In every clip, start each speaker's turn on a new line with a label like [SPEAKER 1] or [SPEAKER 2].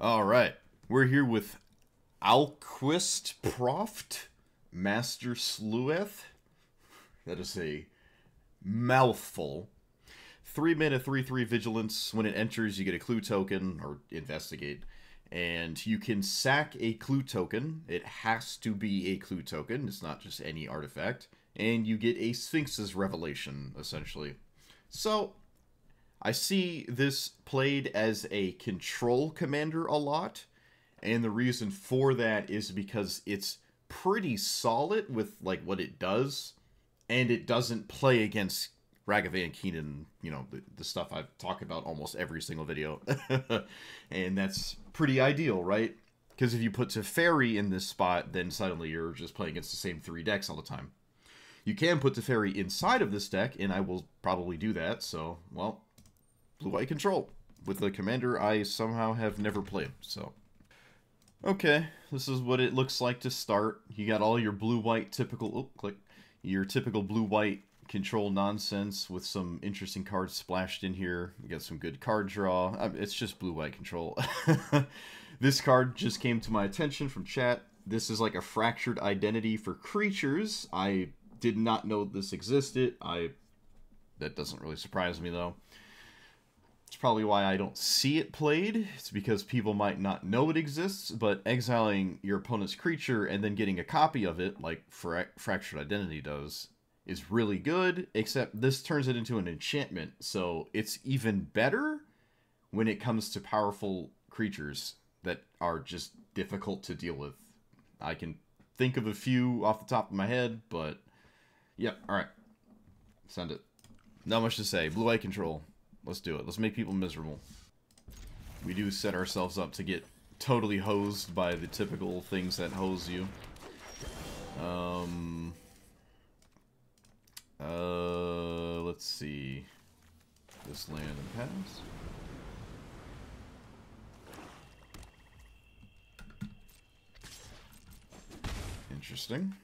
[SPEAKER 1] Alright, we're here with Alquist, Proft, Master Sleuth. That is a mouthful. 3-mana, 3/3 Vigilance. When it enters, you get a clue token, or investigate. And you can sack a clue token. It has to be a clue token. It's not just any artifact. And you get a Sphinx's Revelation, essentially. So, I see this played as a control commander a lot. And the reason for that is because it's pretty solid with like what it does. And it doesn't play against Ragavan Keenan, you know, the stuff I've talked about almost every single video. And that's pretty ideal, right? Because if you put Teferi in this spot, then suddenly you're just playing against the same 3 decks all the time. You can put Teferi inside of this deck, and I will probably do that, so, well, blue-white control. With the commander I somehow have never played, so. Okay, this is what it looks like to start. You got all your blue-white typical, your typical blue-white control nonsense with some interesting cards splashed in here. You got some good card draw. It's just blue-white control. This card just came to my attention from chat. This is like a fractured identity for creatures. I did not know this existed. That doesn't really surprise me though. It's probably why I don't see it played. It's because people might not know it exists, but exiling your opponent's creature and then getting a copy of it, like Fractured Identity does, is really good, except this turns it into an enchantment, so it's even better when it comes to powerful creatures that are just difficult to deal with. I can think of a few off the top of my head, but yep, alright. Send it. Not much to say. Blue-white control. Let's do it. Let's make people miserable. We do set ourselves up to get totally hosed by the typical things that hose you. Let's see. This land and pass. Interesting.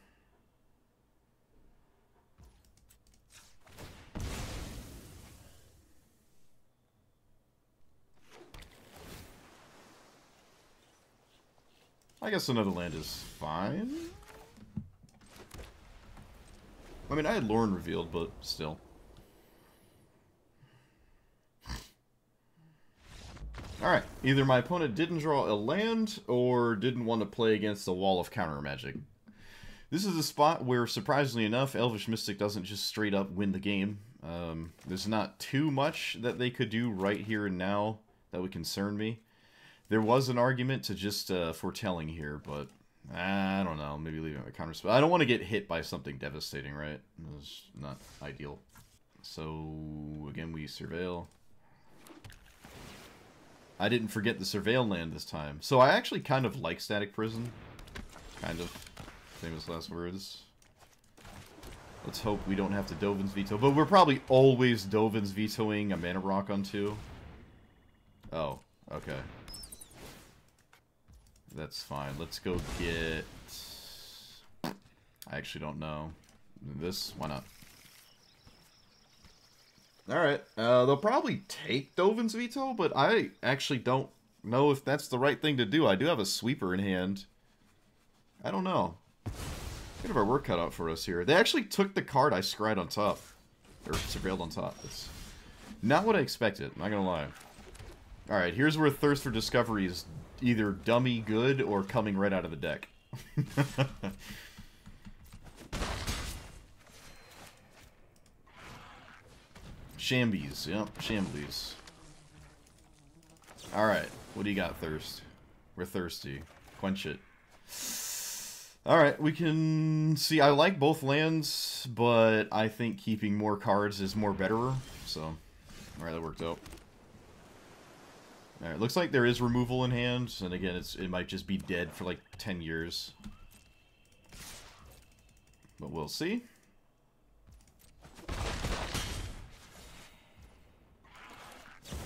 [SPEAKER 1] I guess another land is fine. I mean, I had Lorne revealed, but still. Alright, either my opponent didn't draw a land, or didn't want to play against a wall of counter magic. This is a spot where, surprisingly enough, Elvish Mystic doesn't just straight up win the game. There's not too much that they could do right here and now that would concern me. There was an argument to just foretelling here, but I don't know. Maybe leaving a counter spell. I don't want to get hit by something devastating, right? It's not ideal. So, again, we surveil. I didn't forget the surveil land this time. So I actually kind of like Static Prison. Kind of. Famous last words. Let's hope we don't have to Dovin's Veto. But we're probably always Dovin's vetoing a Mana Rock on 2. Oh, okay. That's fine. Let's go get... I actually don't know. This? Why not? Alright. They'll probably take Dovin's Veto, but I actually don't know if that's the right thing to do. I do have a sweeper in hand. I don't know. Bit of our work cut out for us here. They actually took the card I scried on top. Or surveilled on top. It's not what I expected, not gonna lie. Alright, here's where Thirst for Discovery is either dummy good or coming right out of the deck. Shambies, yep, Shamblies. Alright, what do you got, Thirst? We're thirsty. Quench it. Alright, we can see, I like both lands, but I think keeping more cards is more betterer, so, alright, that worked out. Alright, looks like there is removal in hand, and again, it might just be dead for like 10 years. But we'll see.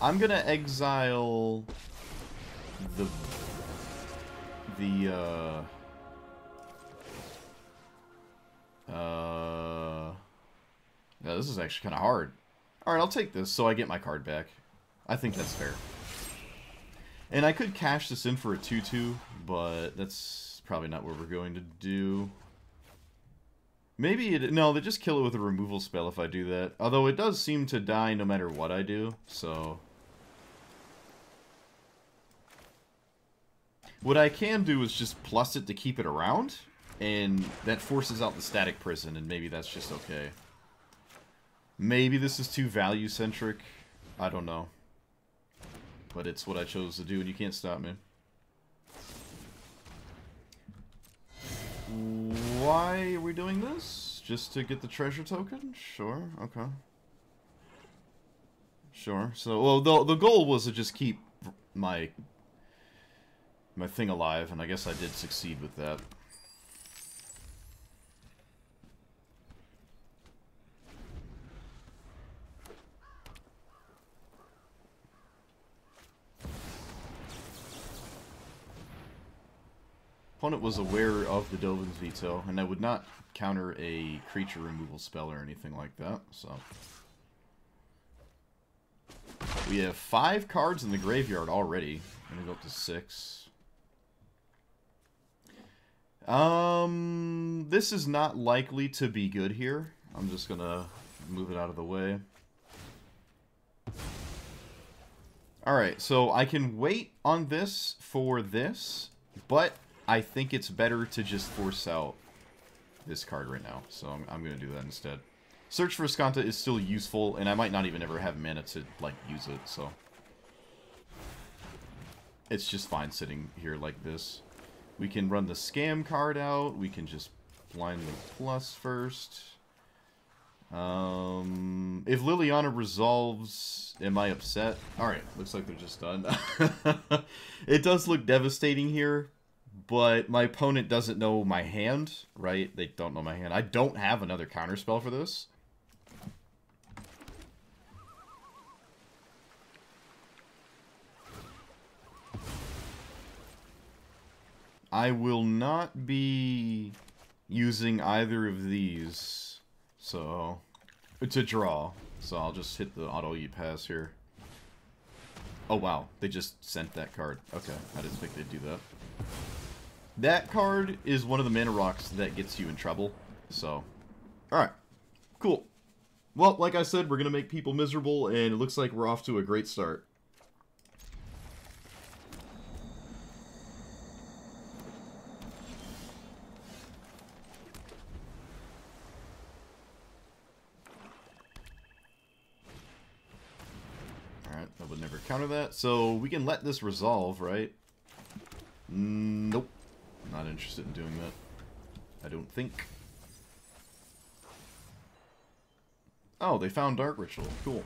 [SPEAKER 1] I'm gonna exile yeah, this is actually kind of hard. Alright, I'll take this so I get my card back. I think that's fair. And I could cash this in for a 2/2, but that's probably not what we're going to do. Maybe it... No, they just kill it with a removal spell if I do that. Although it does seem to die no matter what I do, so... What I can do is just plus it to keep it around, and that forces out the static prison, and maybe that's just okay. Maybe this is too value-centric. I don't know. But it's what I chose to do, and you can't stop me. Why are we doing this? Just to get the treasure token? Sure, okay. Sure. So, well, the goal was to just keep my thing alive, and I guess I did succeed with that. Opponent was aware of the Dovin's Veto, and I would not counter a creature removal spell or anything like that, so... We have 5 cards in the graveyard already. I'm gonna go up to 6. This is not likely to be good here. I'm just gonna move it out of the way. Alright, so I can wait on this for this, but I think it's better to just force out this card right now. So I'm gonna do that instead. Search for Skanta is still useful, and I might not even ever have mana to, like, use it, so... It's just fine sitting here like this. We can run the scam card out. We can just blindly plus first. If Liliana resolves, am I upset? Alright, looks like they're just done. It does look devastating here, but my opponent doesn't know my hand, right? They don't know my hand. I don't have another counterspell for this. I will not be using either of these, so, to draw. So I'll just hit the auto-eat pass here. Oh wow, they just sent that card. Okay, I didn't think they'd do that. That card is one of the mana rocks that gets you in trouble, so. Alright, cool. Well, like I said, we're going to make people miserable, and it looks like we're off to a great start. I would never counter that. So we can let this resolve, right? Nope. Not interested in doing that. I don't think. Oh, they found Dark Ritual. Cool.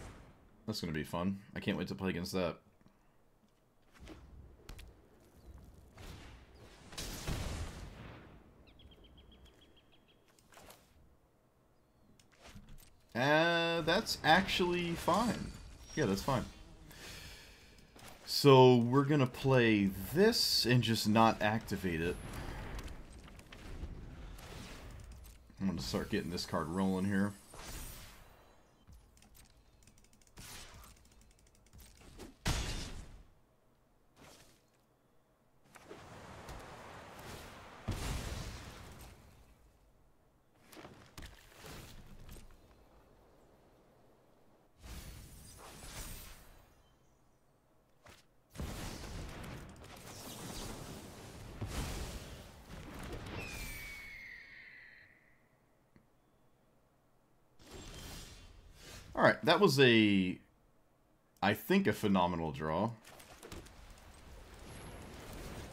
[SPEAKER 1] That's going to be fun. I can't wait to play against that. That's actually fine. Yeah, that's fine. So we're gonna play this and just not activate it. I'm gonna start getting this card rolling here. Alright, that was I think, a phenomenal draw.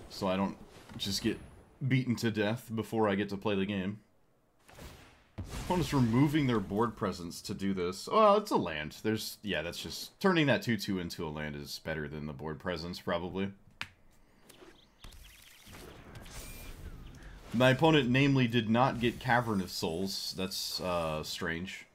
[SPEAKER 1] So I don't just get beaten to death before I get to play the game. Opponent's removing their board presence to do this. Oh, it's a land. Yeah, that's just... Turning that 2/2 into a land is better than the board presence, probably. My opponent, namely, did not get Cavern of Souls. That's, strange.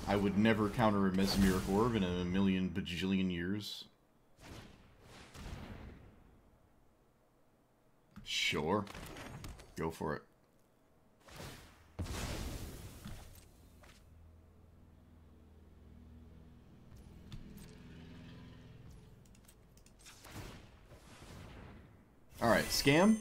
[SPEAKER 1] I would never counter a Mesmeric Orb in a million bajillion years. Sure. Go for it. Alright, scam.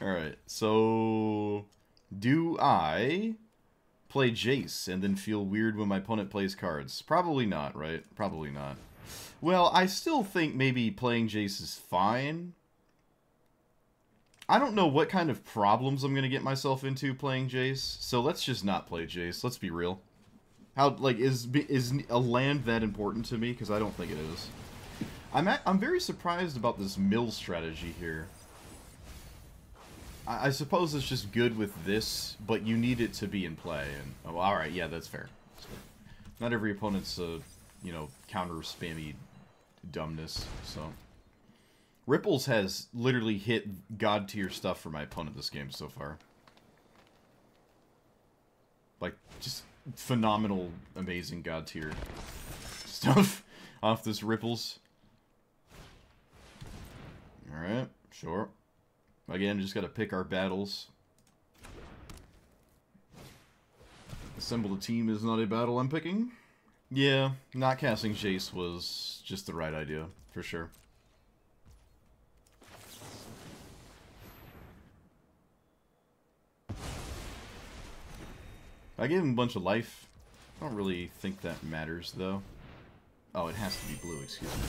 [SPEAKER 1] Alright, so do I play Jace and then feel weird when my opponent plays cards? Probably not, right? Probably not. Well, I still think maybe playing Jace is fine. I don't know what kind of problems I'm going to get myself into playing Jace, so let's just not play Jace. Let's be real. How, like, is a land that important to me? Because I don't think it is. I'm very surprised about this mill strategy here. I suppose it's just good with this, but you need it to be in play. And oh, all right, yeah, that's fair. That's fair. Not every opponent's you know, counter spammy dumbness. So Ripples has literally hit god tier stuff for my opponent this game so far. Like just phenomenal, amazing god tier stuff off this Ripples. All right, sure. Again, just gotta pick our battles. Assemble a team is not a battle I'm picking. Yeah, not casting Jace was just the right idea, for sure. I gave him a bunch of life. I don't really think that matters, though. Oh, it has to be blue, excuse me.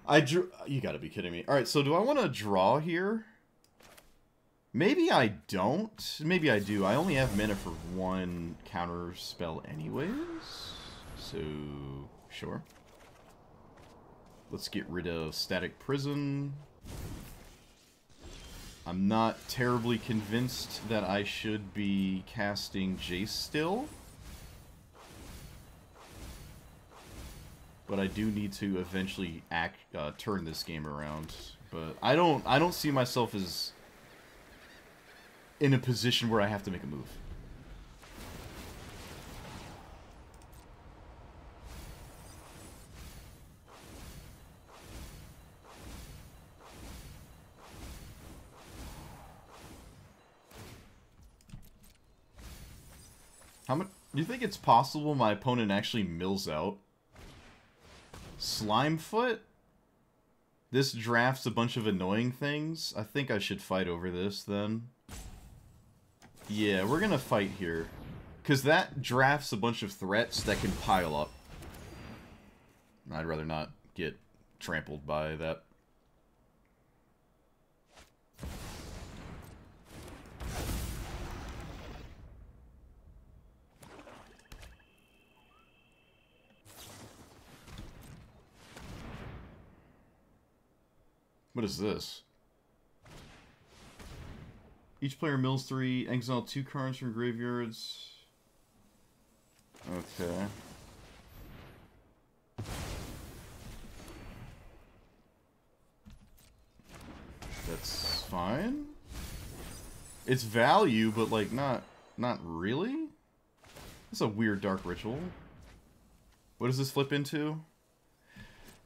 [SPEAKER 1] I drew... You gotta be kidding me. Alright, so do I want to draw here? Maybe I don't. Maybe I do. I only have mana for one counter spell anyways. So, sure. Let's get rid of Static Prison. I'm not terribly convinced that I should be casting Jace still. But I do need to eventually turn this game around. But I don't see myself as in a position where I have to make a move. How much do you think it's possible my opponent actually mills out? Slimefoot? This drafts a bunch of annoying things. I think I should fight over this then. Yeah, we're gonna fight here. Because that drafts a bunch of threats that can pile up. I'd rather not get trampled by that. What is this? Each player mills 3, exile 2 cards from graveyards. Okay. That's fine. It's value, but like not really. That's a weird dark ritual. What does this flip into?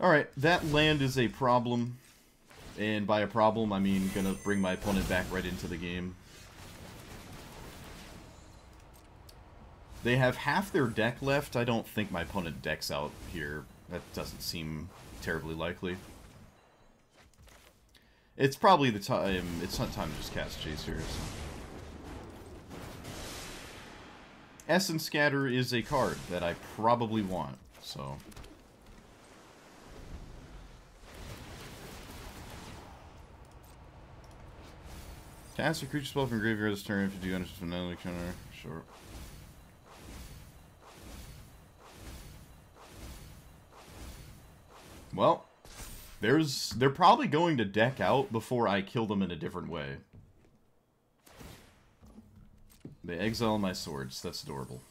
[SPEAKER 1] Alright, that land is a problem. And by a problem, I mean gonna bring my opponent back right into the game. They have half their deck left. I don't think my opponent decks out here. That doesn't seem terribly likely. It's probably the time. It's not time to just cast Jace here. So. Essence Scatter is a card that I probably want. So. Cast a creature spell from graveyard this turn if you do understand another counter. Sure. Well, they're probably going to deck out before I kill them in a different way. They exile my swords. That's adorable.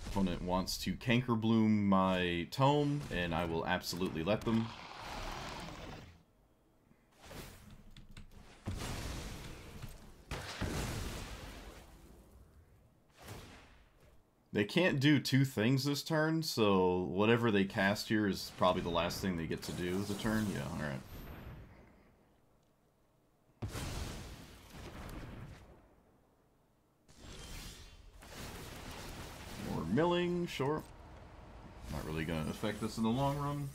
[SPEAKER 1] Opponent wants to Canker Bloom my tome, and I will absolutely let them. They can't do two things this turn, so whatever they cast here is probably the last thing they get to do this turn. Yeah, alright. milling, sure. Not really going to affect us in the long run.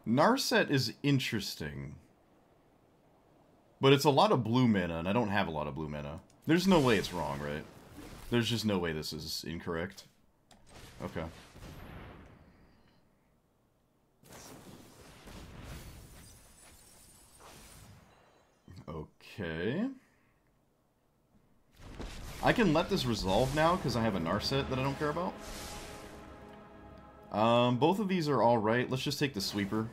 [SPEAKER 1] Narset is interesting. But it's a lot of blue mana, and I don't have a lot of blue mana. There's no way it's wrong, right? There's just no way this is incorrect. Okay. Okay. I can let this resolve now, because I have a Narset that I don't care about. Both of these are alright. Let's just take the Sweeper.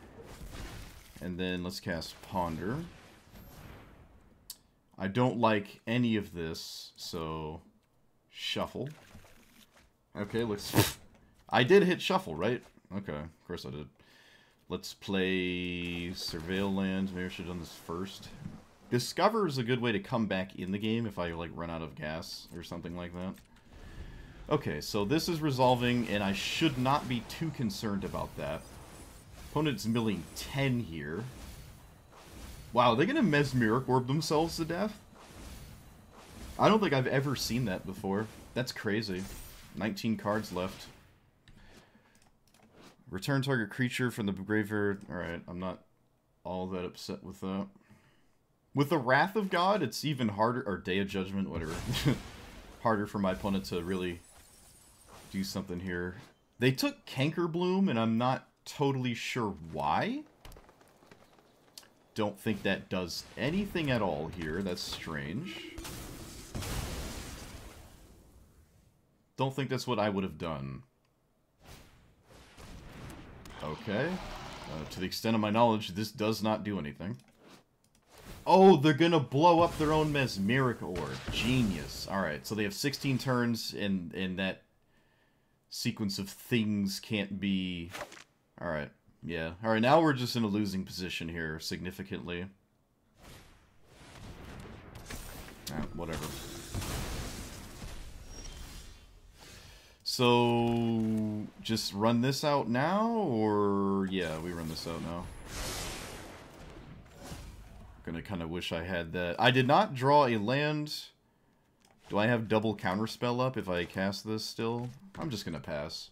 [SPEAKER 1] And then let's cast Ponder. I don't like any of this, so... Shuffle. Okay, let's... I did hit Shuffle, right? Okay, of course I did. Let's play Surveil Land. Maybe I should have done this first. Discover is a good way to come back in the game if I, like, run out of gas or something like that. Okay, so this is resolving, and I should not be too concerned about that. Opponent's milling 10 here. Wow, are they going to Mesmeric Orb themselves to death? I don't think I've ever seen that before. That's crazy. 19 cards left. Return target creature from the graveyard. Alright, I'm not all that upset with that. With the Wrath of God, it's even harder, or Day of Judgment, whatever. Harder for my opponent to really do something here. They took Canker Bloom, and I'm not totally sure why. Don't think that does anything at all here. That's strange. Don't think that's what I would have done. Okay. To the extent of my knowledge, this does not do anything. Oh, they're gonna blow up their own Mesmeric Orb. Genius. Alright, so they have 16 turns, and that sequence of things can't be... Alright, yeah. Alright, now we're just in a losing position here, significantly. Whatever. So, just run this out now, or... Yeah, we run this out now. Gonna kind of wish I had that. I did not draw a land. Do I have double counterspell up if I cast this still? I'm just gonna pass.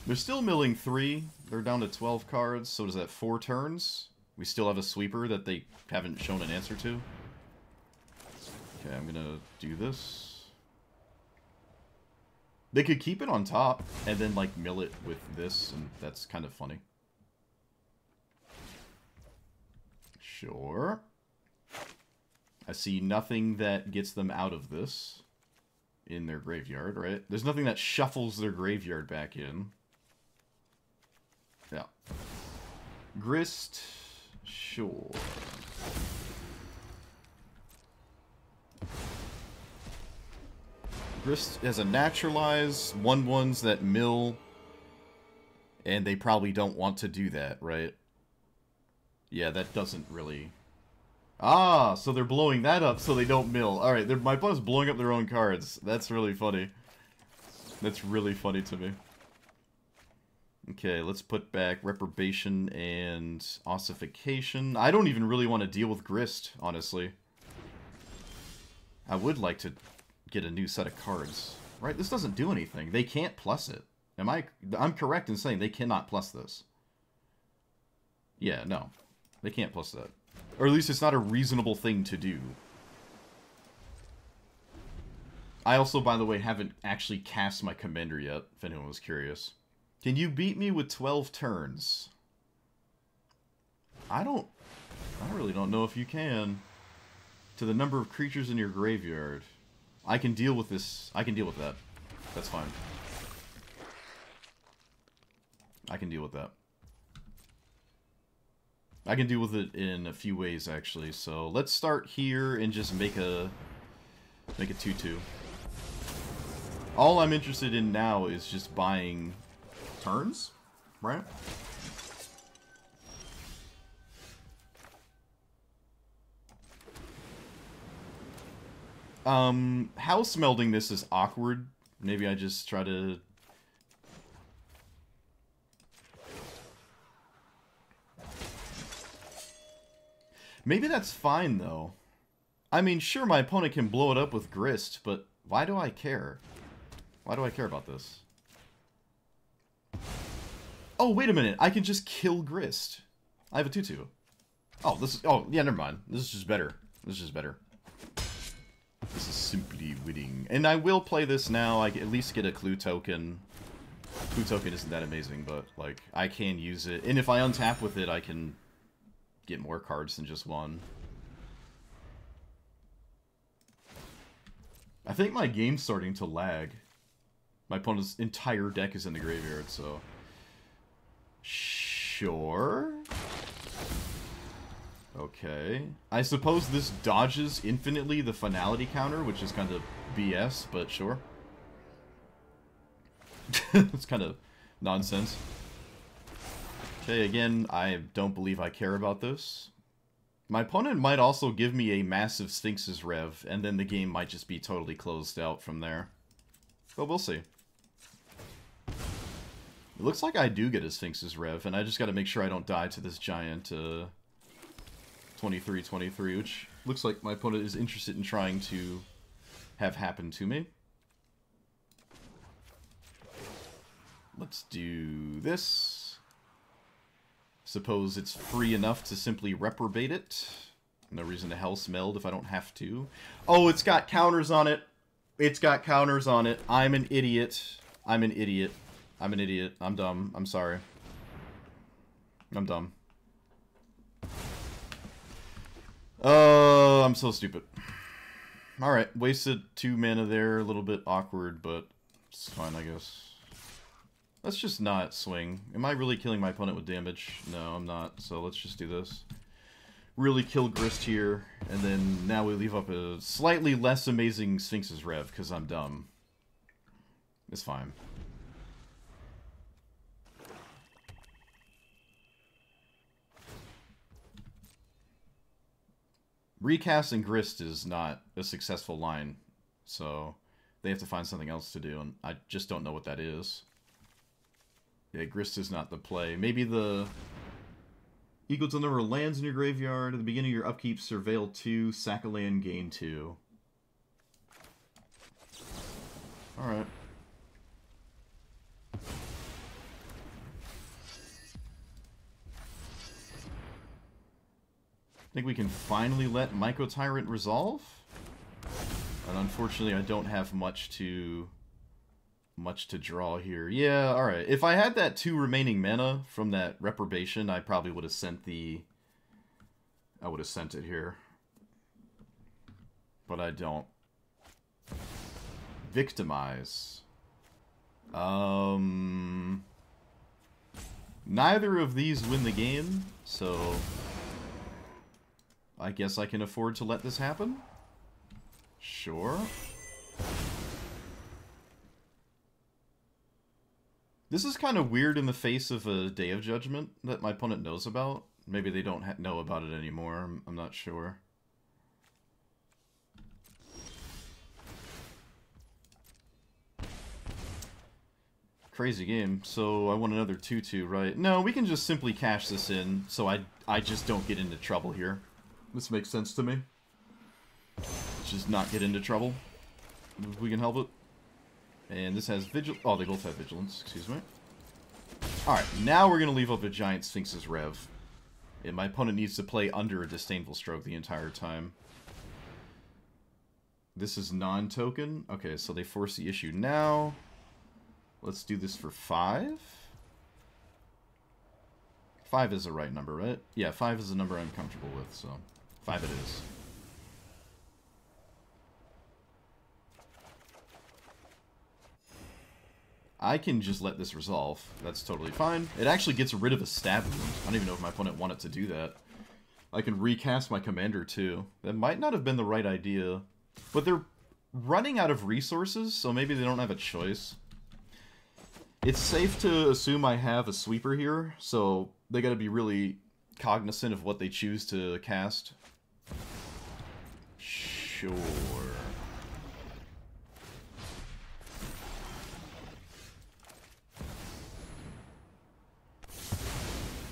[SPEAKER 1] They're still milling 3. They're down to 12 cards, so is that 4 turns? We still have a sweeper that they haven't shown an answer to. Okay, I'm gonna do this. They could keep it on top, and then, like, mill it with this, and that's kind of funny. Sure. I see nothing that gets them out of this in their graveyard, right? There's nothing that shuffles their graveyard back in. Yeah. Grist, sure. Grist has a naturalize, 1/1s that mill, and they probably don't want to do that, right? Yeah, that doesn't really... Ah, so they're blowing that up so they don't mill. Alright, my opponent's blowing up their own cards. That's really funny. That's really funny to me. Okay, let's put back Reprobation and Ossification. I don't even really want to deal with Grist, honestly. I would like to get a new set of cards. Right, this doesn't do anything. They can't plus it. I'm correct in saying they cannot plus this. Yeah, no. They can't plus that. Or at least it's not a reasonable thing to do. I also, by the way, haven't actually cast my Commander yet, if anyone was curious. Can you beat me with 12 turns? I really don't know if you can. To the number of creatures in your graveyard. I can deal with this. I can deal with that. That's fine. I can deal with that. I can deal with it in a few ways, actually. So let's start here and just make a 2/2. All I'm interested in now is just buying turns, right? House melding this is awkward. Maybe I just try to... Maybe that's fine, though. I mean, sure, my opponent can blow it up with Grist, but why do I care? Why do I care about this? Oh, wait a minute. I can just kill Grist. I have a 2/2. Oh, this is... Oh, yeah, never mind. This is just better. This is just better. This is simply winning. And I will play this now. I at least get a clue token. Clue token isn't that amazing, but, like, I can use it. And if I untap with it, I can get more cards than just one. I think my game's starting to lag. My opponent's entire deck is in the graveyard, so... Sure. Okay. I suppose this dodges infinitely the finality counter, which is kind of BS, but sure. It's kind of nonsense. Okay, again, I don't believe I care about this. My opponent might also give me a massive Sphinx's Rev, and then the game might just be totally closed out from there. But we'll see. It looks like I do get a Sphinx's Rev, and I just gotta make sure I don't die to this giant 23-23, which looks like my opponent is interested in trying to have happen to me. Let's do this. Suppose it's free enough to simply reprobate it. No reason to Hell Smeld if I don't have to. Oh, it's got counters on it. It's got counters on it. I'm an idiot. I'm an idiot. I'm an idiot. I'm dumb. I'm sorry. I'm dumb. Oh, I'm so stupid. Alright, wasted 2 mana there. A little bit awkward, but it's fine, I guess. Let's just not swing. Am I really killing my opponent with damage? No, I'm not. So let's just do this. Really kill Grist here, and then now we leave up a slightly less amazing Sphinx's Rev, because I'm dumb. It's fine. Recasting Grist is not a successful line, so they have to find something else to do, and I just don't know what that is. Yeah, Grist is not the play. Maybe the equal to the number of lands in your graveyard. At the beginning of your upkeep, surveil 2, sack a land, gain 2. Alright. I think we can finally let Myco Tyrant resolve. And unfortunately, I don't have much to draw here. Yeah, alright. If I had that 2 remaining mana from that reprobation, I probably would have sent the... I would have sent it here. But I don't. Victimize. Neither of these win the game, so... I guess I can afford to let this happen? Sure. This is kind of weird in the face of a Day of Judgment that my opponent knows about. Maybe they don't know about it anymore. I'm not sure. Crazy game. So I want another 2/2, right? No, we can just simply cash this in so I just don't get into trouble here. This makes sense to me. Let's just not get into trouble if we can help it. And this has Vigil... Oh, they both have Vigilance. Excuse me. Alright, now we're going to leave up a giant Sphinx's Rev. And my opponent needs to play under a Disdainful Stroke the entire time. This is non-token. Okay, so they force the issue now. Let's do this for 5. 5 is the right number, right? Yeah, 5 is the number I'm comfortable with, so 5 it is. I can just let this resolve. That's totally fine. It actually gets rid of a stab wound. I don't even know if my opponent wanted to do that. I can recast my commander too. That might not have been the right idea. But they're running out of resources, so maybe they don't have a choice. It's safe to assume I have a sweeper here, so they gotta be really cognizant of what they choose to cast. Sure.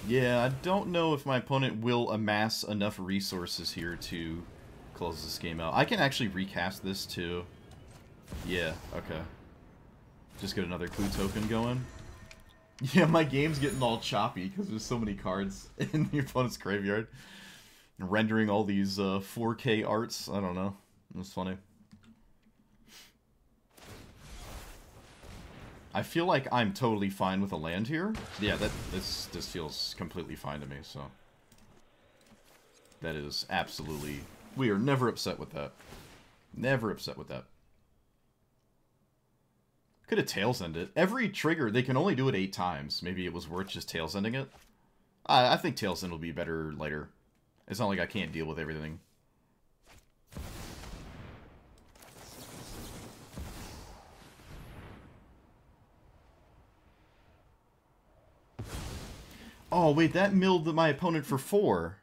[SPEAKER 1] Yeah, I don't know if my opponent will amass enough resources here to close this game out. I can actually recast this too. Yeah, okay. Just get another clue token going. Yeah, my game's getting all choppy because there's so many cards in the opponent's graveyard. Rendering all these 4K arts. I don't know. It was funny. I feel like I'm totally fine with a land here. Yeah, this feels completely fine to me, so. That is absolutely... We are never upset with that. Never upset with that. Could have tails end it. Every trigger, they can only do it 8 times. Maybe it was worth just tails ending it. I think tails end will be better later. It's not like I can't deal with everything. Oh, wait, that milled my opponent for 4.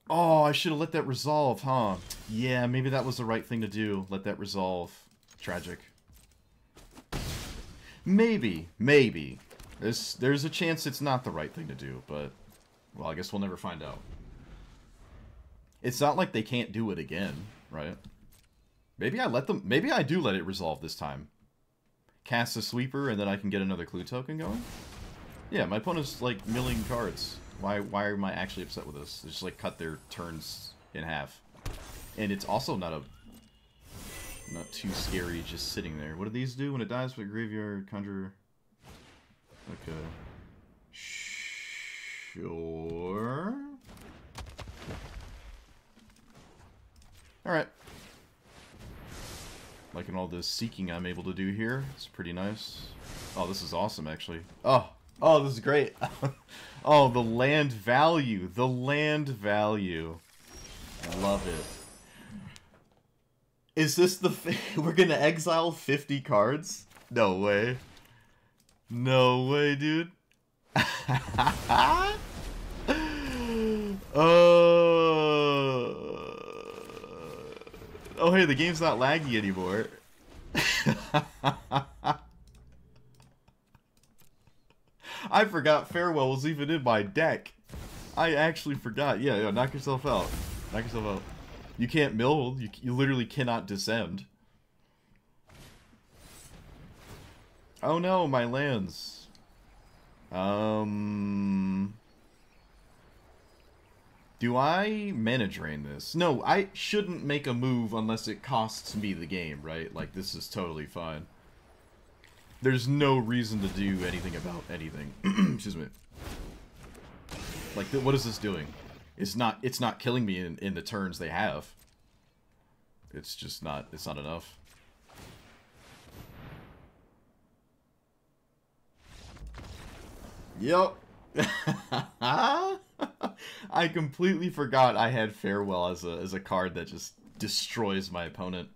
[SPEAKER 1] Oh, I should have let that resolve, huh? Yeah, maybe that was the right thing to do. Let that resolve. Tragic. Maybe. There's a chance it's not the right thing to do, but... Well, I guess we'll never find out. It's not like they can't do it again, right? Maybe I let them... Maybe I do let it resolve this time. Cast a sweeper, and then I can get another clue token going? Yeah, my opponent's, like, milling cards. Why am I actually upset with this? They just, like, cut their turns in half. And it's also not too scary just sitting there. What do these do when it dies with a graveyard conjure? Okay. Sure. Alright. Liking all this seeking I'm able to do here. It's pretty nice. Oh, this is awesome, actually. Oh, this is great. Oh, the land value. The land value. I love it. Is this the thing? We're gonna exile 50 cards? No way. No way, dude. Oh, hey, the game's not laggy anymore. I forgot Farewell was even in my deck. I actually forgot. Yeah, knock yourself out. Knock yourself out. You can't mill. You literally cannot descend. Oh no, my lands. Do I mana drain this? No, I shouldn't make a move unless it costs me the game, right? Like, this is totally fine. There's no reason to do anything about anything. Excuse me. Like, what is this doing? It's not killing me in the turns they have. It's just not, it's not enough. Yep. I completely forgot I had Farewell as a card that just destroys my opponent.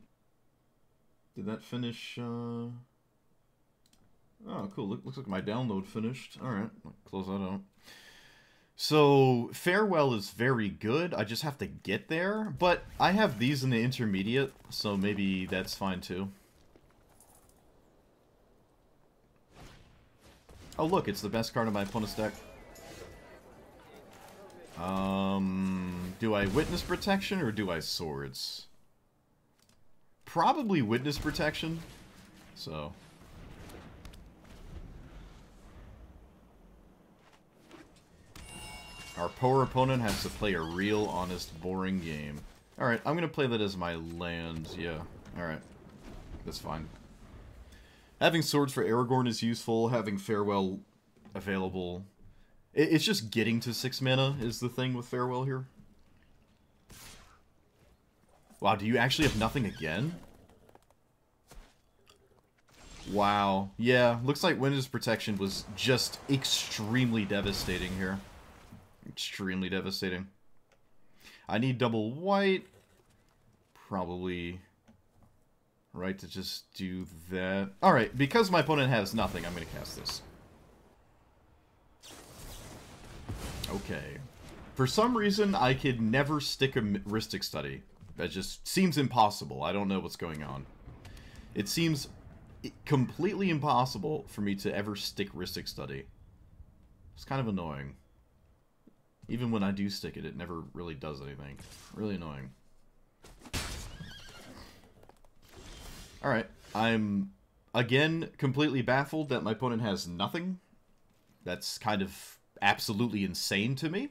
[SPEAKER 1] Did that finish? Oh, cool. Looks like my download finished. Alright, close that out. So, Farewell is very good. I just have to get there. But I have these in the intermediate, so maybe that's fine too. Oh, look, it's the best card in my opponent's deck. Do I Witness Protection or do I Swords? Probably Witness Protection. So... Our poor opponent has to play a real, honest, boring game. Alright, I'm gonna play that as my land. Yeah, alright. That's fine. Having Swords for Aragorn is useful. Having Farewell available. It's just getting to 6 mana is the thing with Farewell here. Wow, do you actually have nothing again? Wow. Yeah, looks like Witness Protection was just extremely devastating here. Extremely devastating. I need double white. Probably right to just do that. Alright, because my opponent has nothing, I'm going to cast this. Okay. For some reason, I could never stick a Mystic Study. That just seems impossible. I don't know what's going on. It seems completely impossible for me to ever stick Mystic Study. It's kind of annoying. Even when I do stick it, it never really does anything. Really annoying. Alright, I'm, again, completely baffled that my opponent has nothing. That's kind of absolutely insane to me.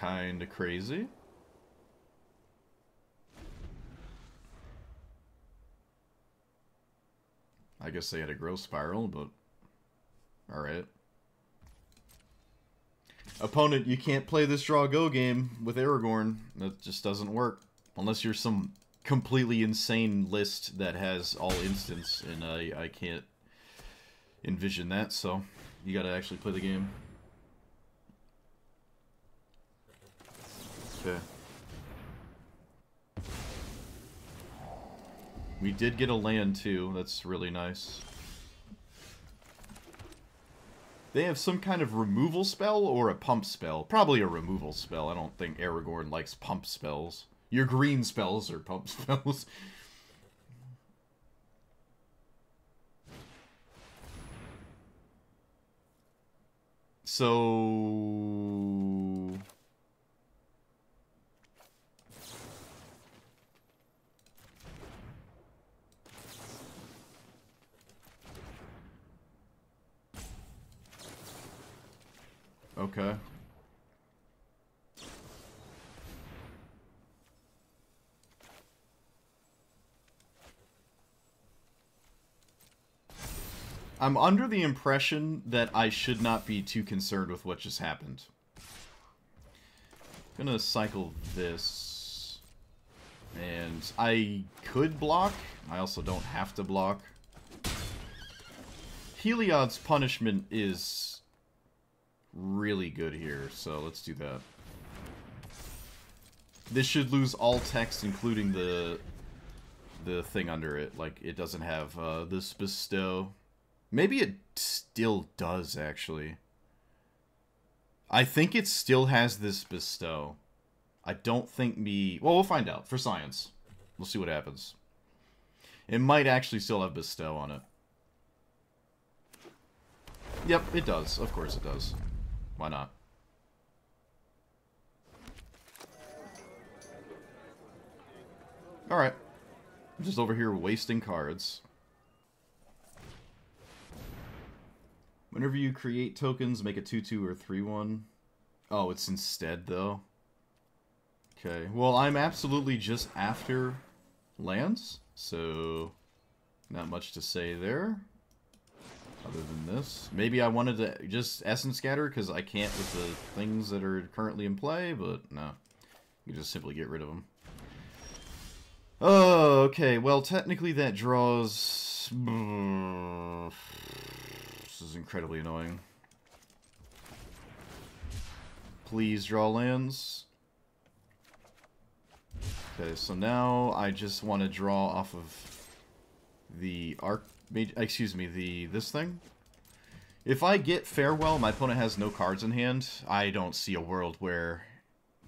[SPEAKER 1] Kinda crazy. I guess they had a growth spiral, but alright. Opponent, you can't play this draw go game with Aragorn. That just doesn't work. Unless you're some completely insane list that has all instants, and I can't envision that, so you gotta actually play the game. Okay. We did get a land too, that's really nice. They have some kind of removal spell or a pump spell. Probably a removal spell. I don't think Aragorn likes pump spells. Your green spells are pump spells. So... Okay. I'm under the impression that I should not be too concerned with what just happened. I'm gonna cycle this. And I could block. I also don't have to block. Heliod's punishment is really good here, so let's do that. This should lose all text, including the thing under it. Like, it doesn't have this bestow. Maybe it still does, actually. I think it still has this bestow. I don't think me... Well, we'll find out. For science. We'll see what happens. It might actually still have bestow on it. Yep, it does. Of course it does. Why not? Alright. I'm just over here wasting cards. Whenever you create tokens, make a 2/2 or 3/1. Oh, it's instead, though. Okay. Well, I'm absolutely just after lands, so not much to say there. Other than this. Maybe I wanted to just Essence Scatter because I can't with the things that are currently in play, but no. You just simply get rid of them. Oh, okay. Well, technically that draws... This is incredibly annoying. Please draw lands. Okay, so now I just want to draw off of the this thing. If I get Farewell, my opponent has no cards in hand, I don't see a world where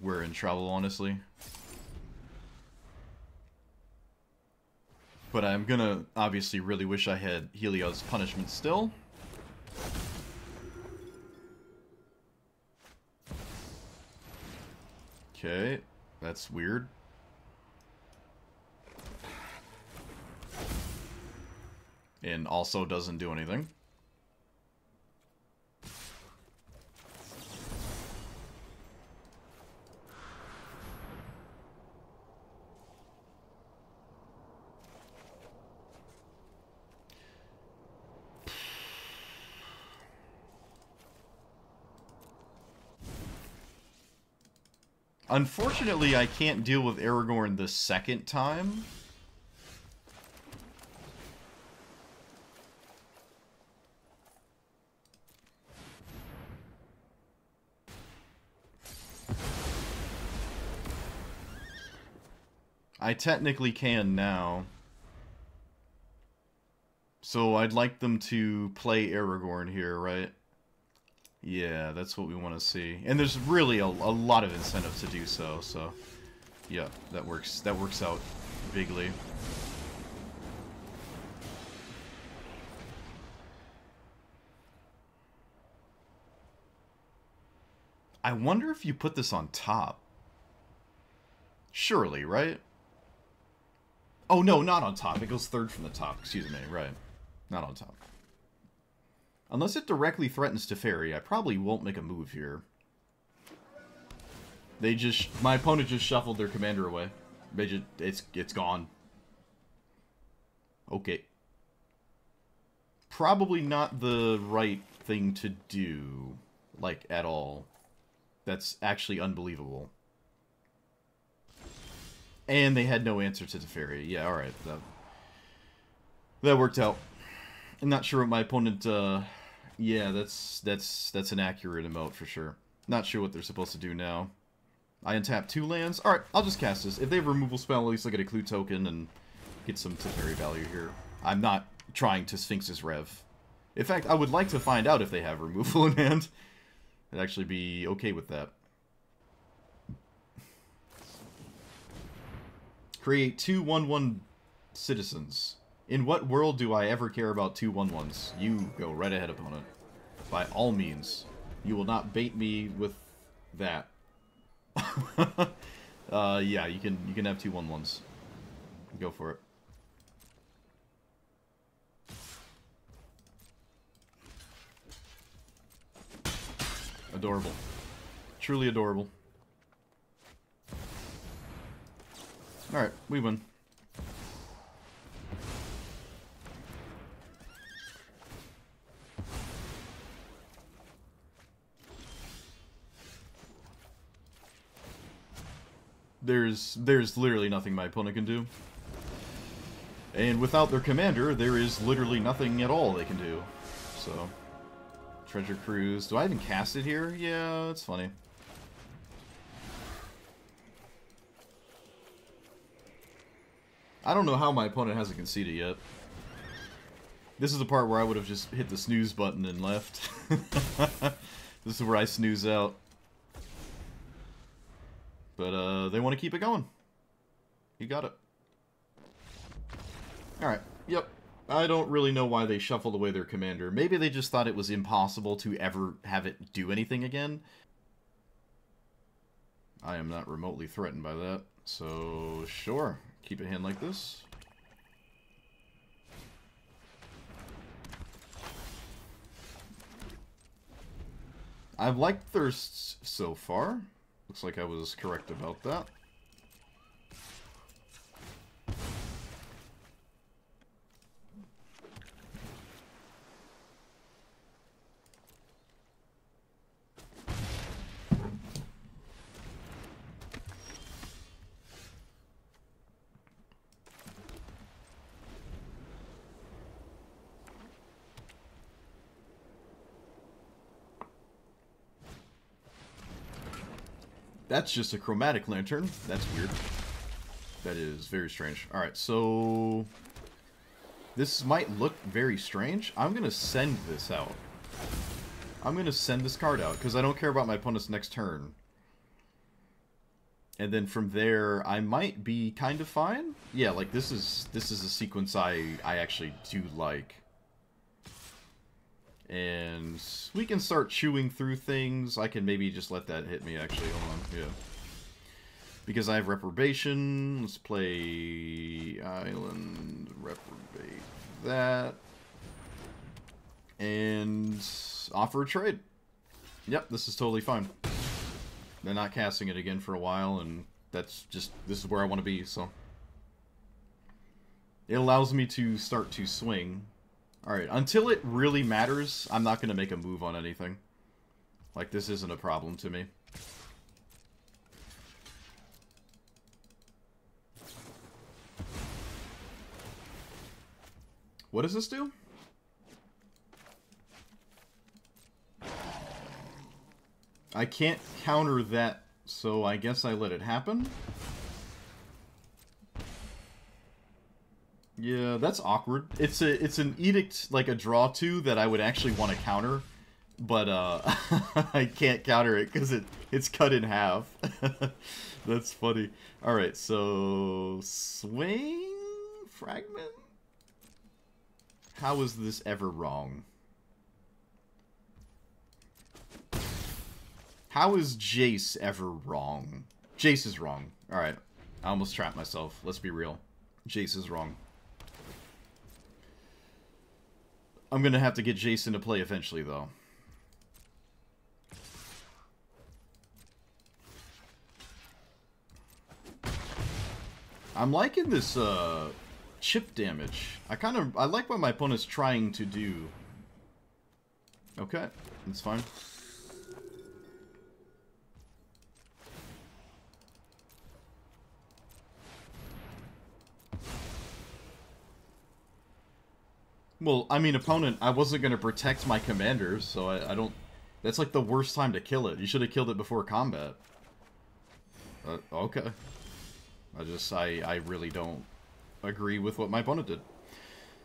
[SPEAKER 1] we're in trouble, honestly. But I'm gonna obviously really wish I had Heliod's punishment still. Okay, that's weird. And also doesn't do anything. Unfortunately, I can't deal with Aragorn the second time. I technically can now. So I'd like them to play Aragorn here, right? Yeah, that's what we want to see. And there's really a lot of incentive to do so, so... Yeah, that works out bigly. I wonder if you put this on top. Surely, right? Oh, no, not on top. It goes third from the top. Excuse me, right. Not on top. Unless it directly threatens Teferi, I probably won't make a move here. They just... My opponent just shuffled their commander away. They just, it's gone. Okay. Probably not the right thing to do. Like, at all. That's actually unbelievable. And they had no answer to Teferi. Yeah, alright. That worked out. I'm not sure what my opponent... yeah, that's an accurate emote for sure. Not sure what they're supposed to do now. I untap 2 lands. Alright, I'll just cast this. If they have a removal spell, at least I'll get a clue token and get some Teferi value here. I'm not trying to Sphinx's Rev. In fact, I would like to find out if they have removal in hand. I'd actually be okay with that. Create 2 1/1 citizens. In what world do I ever care about 2 1/1s? You go right ahead, opponent. By all means. You will not bait me with that. Yeah, you can have 2 1/1s. Go for it. Adorable. Truly adorable. Alright, we win. There's literally nothing my opponent can do. And without their commander, there is literally nothing at all they can do. So, Treasure Cruise. Do I even cast it here? Yeah, it's funny. I don't know how my opponent hasn't conceded yet. This is the part where I would have just hit the snooze button and left. This is where I snooze out. But, they want to keep it going. You got it. Alright, yep. I don't really know why they shuffled away their commander. Maybe they just thought it was impossible to ever have it do anything again. I am not remotely threatened by that. So, sure. Keep a hand like this. I've liked Thirsts so far. Looks like I was correct about that. That's just a chromatic lantern. That's weird. That is very strange. Alright, so... this might look very strange. I'm going to send this out. I'm going to send this card out, because I don't care about my opponent's next turn. And then from there, I might be kind of fine. Yeah, like, this is a sequence I actually do like. And we can start chewing through things. I can maybe just let that hit me, actually. Hold on. Yeah. Because I have Reprobation. Let's play Island. Reprobate that. And offer a trade. Yep, this is totally fine. They're not casting it again for a while, and that's just... this is where I want to be, so... it allows me to start to swing. Alright, until it really matters, I'm not going to make a move on anything. Like, this isn't a problem to me. What does this do? I can't counter that, so I guess I let it happen. Yeah, that's awkward. It's an edict, like a draw 2 that I would actually want to counter, but I can't counter it because it's cut in half. That's funny. All right, so swing fragment. How is this ever wrong? How is Jace ever wrong? Jace is wrong. Alright. I almost trapped myself. Let's be real. Jace is wrong. I'm gonna have to get Jace into play eventually, though. I'm liking this, chip damage. I like what my opponent's trying to do. Okay, that's fine. Well, I mean, opponent, I wasn't going to protect my commander, so I don't... That's like the worst time to kill it. You should have killed it before combat. Okay. I really don't agree with what my opponent did.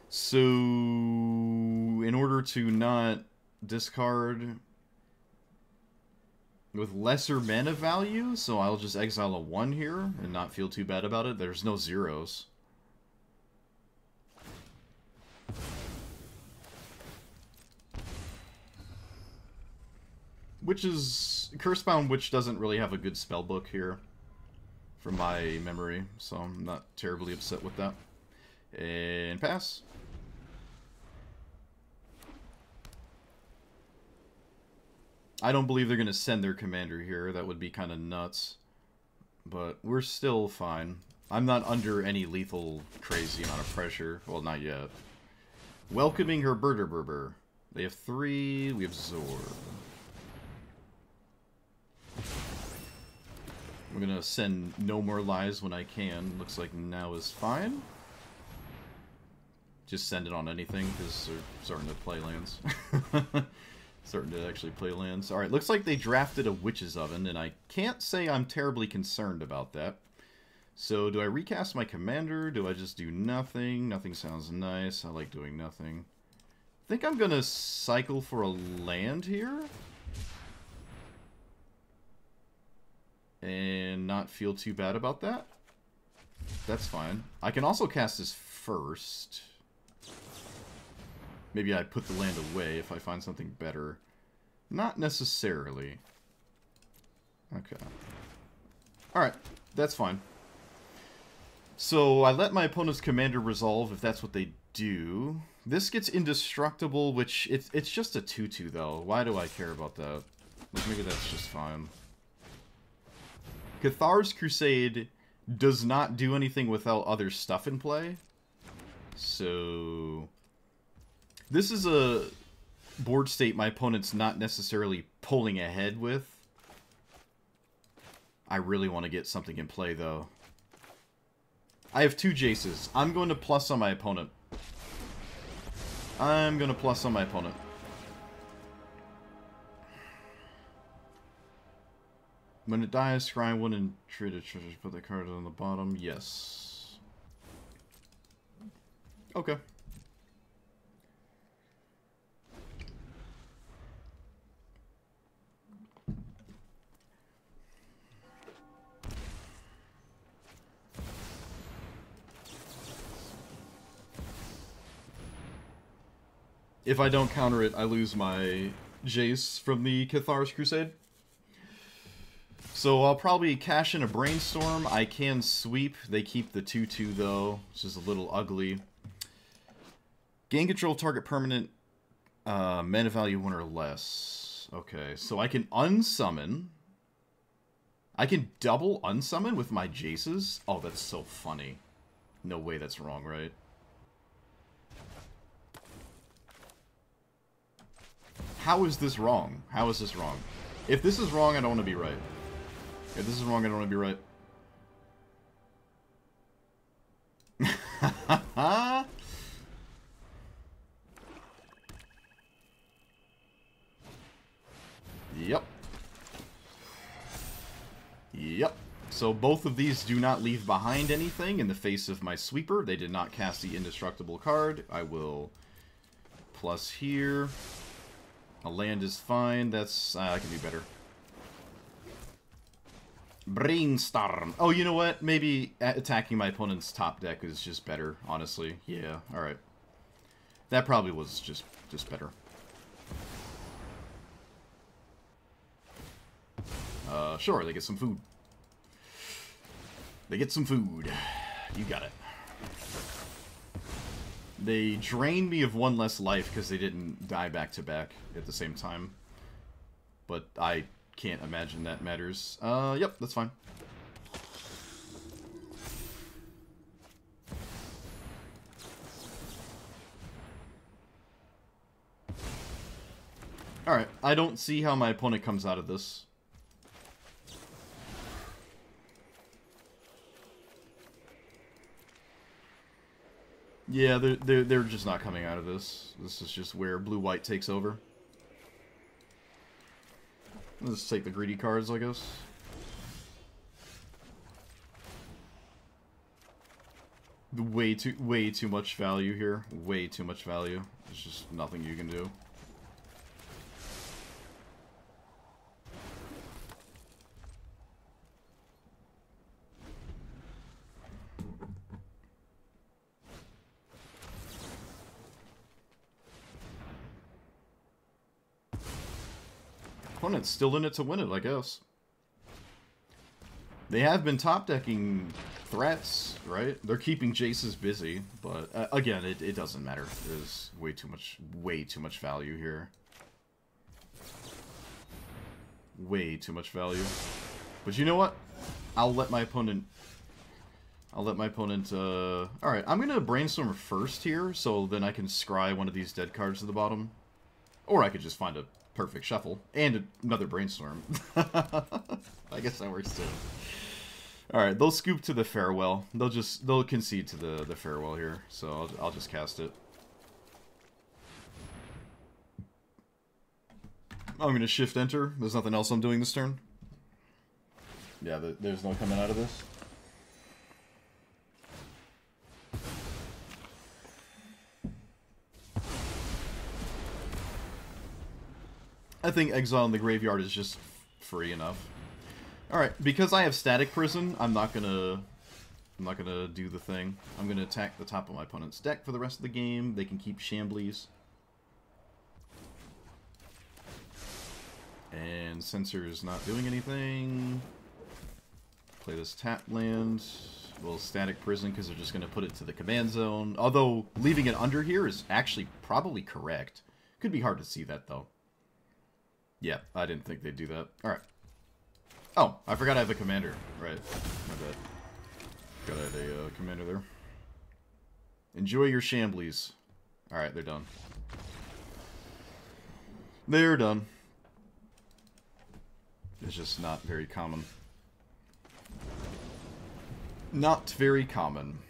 [SPEAKER 1] So, in order to not discard with lesser mana value, so I'll just exile a 1 here and not feel too bad about it. There's no zeros. Which is... Cursebound Witch doesn't really have a good spellbook here, from my memory, so I'm not terribly upset with that. And pass. I don't believe they're going to send their commander here. That would be kind of nuts. But we're still fine. I'm not under any lethal crazy amount of pressure. Well, not yet. Welcoming her Berber. They have 3. We have Zor. I'm going to send No More Lies when I can. Looks like now is fine. Just send it on anything, because they're starting to play lands. Starting to actually play lands. Alright, looks like they drafted a Witch's Oven, and I can't say I'm terribly concerned about that. So, do I recast my commander? Do I just do nothing? Nothing sounds nice. I like doing nothing. I think I'm going to cycle for a land here. And not feel too bad about that. That's fine. I can also cast this first. Maybe I put the land away if I find something better. Not necessarily. Okay. Alright, that's fine. So I let my opponent's commander resolve if that's what they do. This gets indestructible, which it's just a 2/2 though. Why do I care about that? Like, maybe that's just fine. Cathar's Crusade does not do anything without other stuff in play. So... This is a board state my opponent's not necessarily pulling ahead with. I really want to get something in play, though. I have 2 Jaces. I'm going to plus on my opponent. When it dies, scry 1 and treat a treasure. Put the card on the bottom. Yes. Okay. If I don't counter it, I lose my Jace from the Cathar's Crusade. So I'll probably cash in a Brainstorm. I can sweep. They keep the 2/2 though, which is a little ugly. Gain control target permanent, mana value 1 or less. Okay, so I can unsummon. I can double unsummon with my Jaces? Oh, that's so funny. No way that's wrong, right? How is this wrong? How is this wrong? If this is wrong, I don't want to be right. If this is wrong, I don't want to be right. Yep. Yep. So both of these do not leave behind anything in the face of my sweeper. They did not cast the indestructible card. I will plus here. A land is fine. That's... I can do better. Brainstorm. Oh, you know what? Maybe attacking my opponent's top deck is just better, honestly. Yeah, alright. That probably was just better. Sure, they get some food. They get some food. You got it. They drained me of 1 less life because they didn't die back-to-back at the same time. But I can't imagine that matters. Yep, that's fine. Alright, I don't see how my opponent comes out of this. Yeah, they're just not coming out of this. This is just where blue-white takes over. Let's take the greedy cards, I guess. Way too much value here. Way too much value. There's just nothing you can do. Opponent's still in it to win it, I guess. They have been top-decking threats, right? They're keeping Jaces busy, but again, it doesn't matter. There's way too much value here. Way too much value. But you know what? I'll let my opponent... Alright, I'm gonna Brainstorm first here, so then I can scry one of these dead cards at the bottom. Or I could just find a perfect shuffle. And another Brainstorm. I guess that works too. Alright, they'll scoop to the Farewell. They'll concede to the Farewell here. So I'll just cast it. I'm gonna Shift Enter. There's nothing else I'm doing this turn. Yeah, there's no coming out of this. I think Exile in the Graveyard is just free enough. Alright, because I have Static Prison, I'm not gonna do the thing. I'm gonna attack the top of my opponent's deck for the rest of the game. They can keep Shamblies. And Censor is not doing anything. Play this tap land. Well, Static Prison, because they're just gonna put it to the command zone. Although, leaving it under here is actually probably correct. Could be hard to see that, though. Yeah, I didn't think they'd do that. Alright. Oh, I forgot I have a commander. Right. My bad. Gotta have a commander there. Enjoy your Shamblies. Alright, they're done. They're done. It's just not very common. Not very common.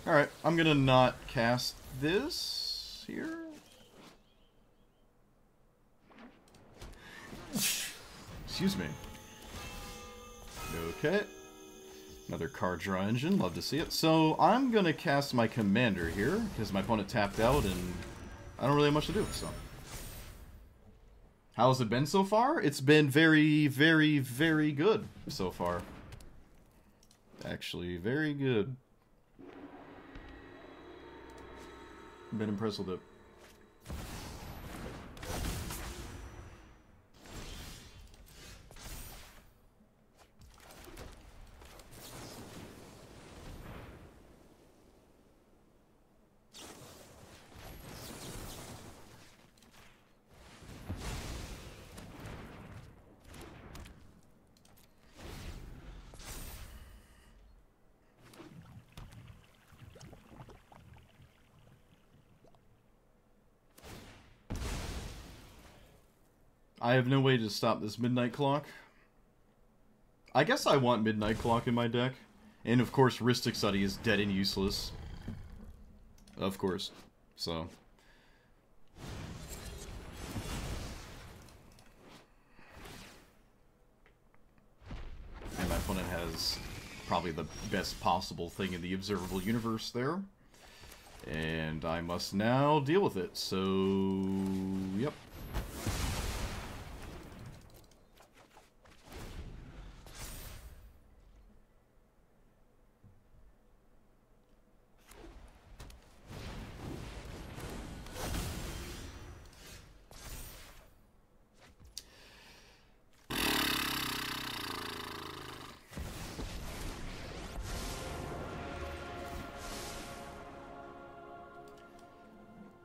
[SPEAKER 1] Alright, I'm gonna not cast this here. Excuse me. Okay. Another card draw engine, love to see it. So, I'm gonna cast my commander here, because my opponent tapped out and I don't really have much to do, so. How's it been so far? It's been very, very, very good so far. Actually, very good. Been impressed with it. I have no way to stop this Midnight Clock. I guess I want Midnight Clock in my deck. And of course, Rhystic Study is dead and useless. Of course. So. And my opponent has probably the best possible thing in the observable universe there. And I must now deal with it. So, yep.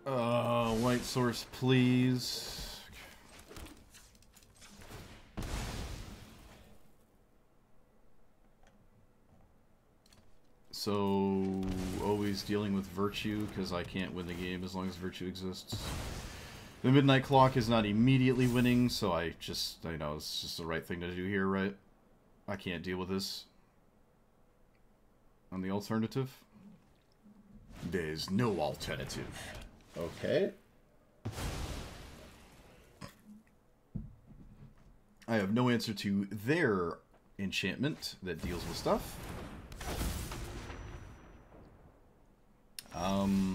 [SPEAKER 1] White source, please. So, always dealing with Virtue, because I can't win the game as long as Virtue exists. The Midnight Clock is not immediately winning, so I know it's just the right thing to do here, right? I can't deal with this. On the alternative? There's no alternative. Okay. I have no answer to their enchantment that deals with stuff.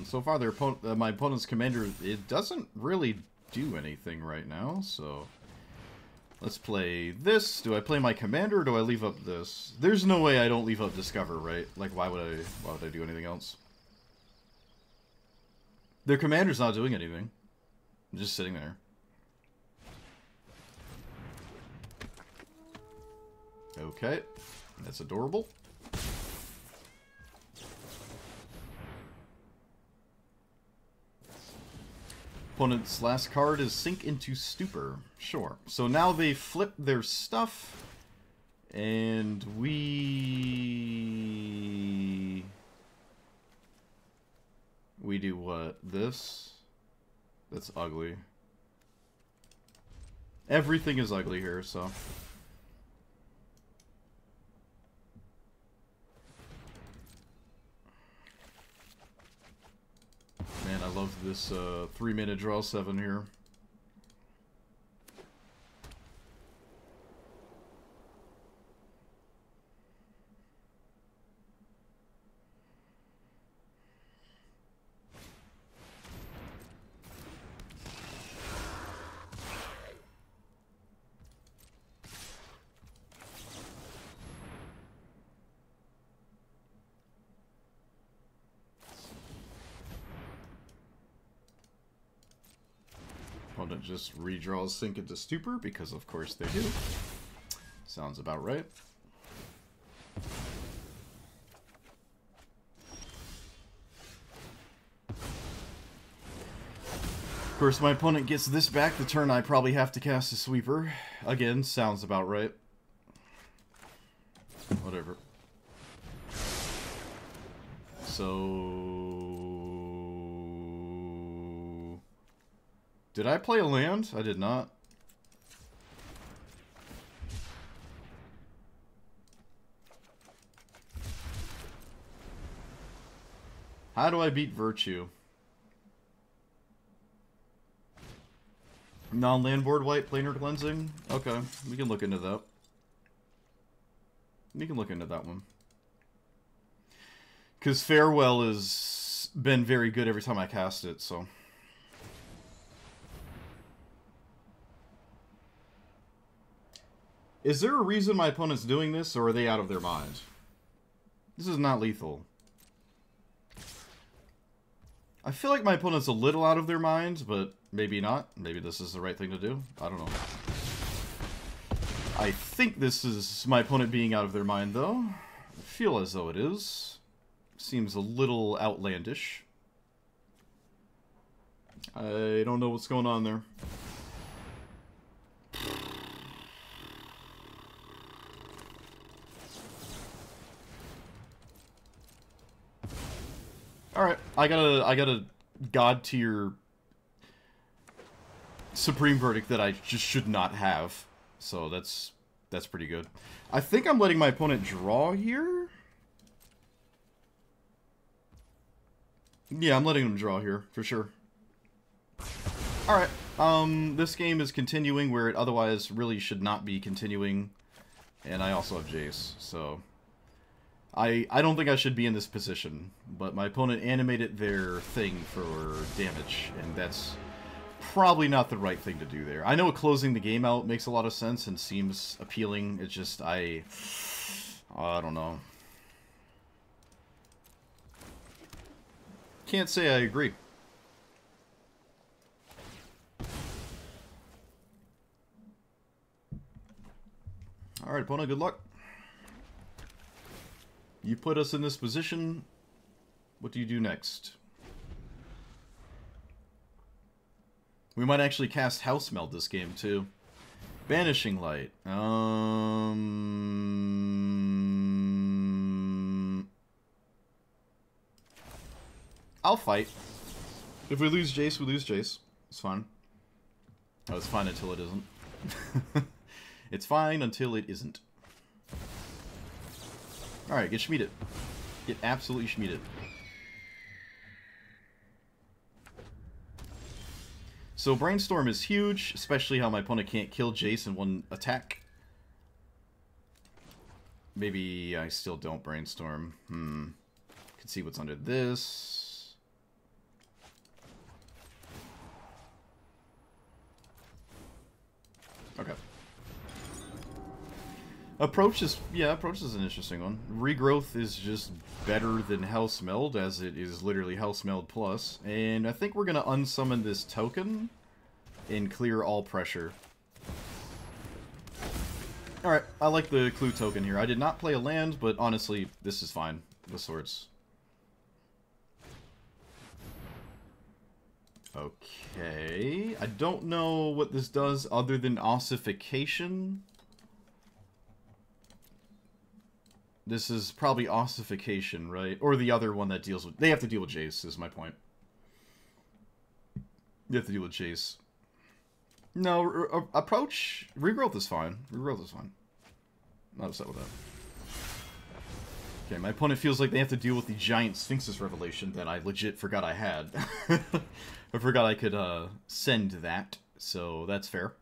[SPEAKER 1] So far, my opponent's commander, it doesn't really do anything right now, so... Let's play this. Do I play my commander, or do I leave up this? There's no way I don't leave up Discover, right? Like, why would I do anything else? Their commander's not doing anything. I'm just sitting there. Okay. That's adorable. Opponent's last card is Sink into Stupor. Sure. So now they flip their stuff, and we do what? This? That's ugly. Everything is ugly here, so... Man, I love this 3-mana draw 7 here. Opponent just redraws Sink into Stupor, because of course they do. Sounds about right. Of course, my opponent gets this back the turn I probably have to cast a Sweeper. Again, sounds about right. Whatever. So... Did I play a land? I did not. How do I beat Virtue? Non-landboard white, planar cleansing? Okay, we can look into that. We can look into that one. Because Farewell has been very good every time I cast it, so... Is there a reason my opponent's doing this, or are they out of their mind? This is not lethal. I feel like my opponent's a little out of their mind, but maybe not. Maybe this is the right thing to do. I don't know. I think this is my opponent being out of their mind, though. I feel as though it is. Seems a little outlandish. I don't know what's going on there. Alright, I got a god tier Supreme Verdict that I just should not have. So that's pretty good. I think I'm letting my opponent draw here. Yeah, I'm letting him draw here, for sure. Alright, this game is continuing where it otherwise really should not be continuing. And I also have Jace, so... I don't think I should be in this position, but my opponent animated their thing for damage, and that's probably not the right thing to do there. I know closing the game out makes a lot of sense and seems appealing, it's just, I don't know. Can't say I agree. Alright, opponent, good luck. You put us in this position. What do you do next? We might actually cast House Meld this game, too. Banishing Light. I'll fight. If we lose Jace, we lose Jace. It's fine. Oh, it's fine until it isn't. It's fine until it isn't. Alright, get Schmieded. Get absolutely Schmieded. So Brainstorm is huge, especially how my opponent can't kill Jace in one attack. Maybe I still don't Brainstorm. Can see what's under this. Okay. Approach is an interesting one. Regrowth is just better than House Meld, as it is literally House Meld plus. And I think we're gonna unsummon this token and clear all pressure. Alright, I like the clue token here. I did not play a land, but honestly, this is fine with swords. Okay, I don't know what this does other than ossification. This is probably ossification, right? Or the other one that deals with... They have to deal with Jace, is my point. They have to deal with Jace. No, approach... Regrowth is fine. Regrowth is fine. Not upset with that. Okay, my opponent feels like they have to deal with the giant Sphinx's revelation that I legit forgot I had. I forgot I could send that, so that's fair.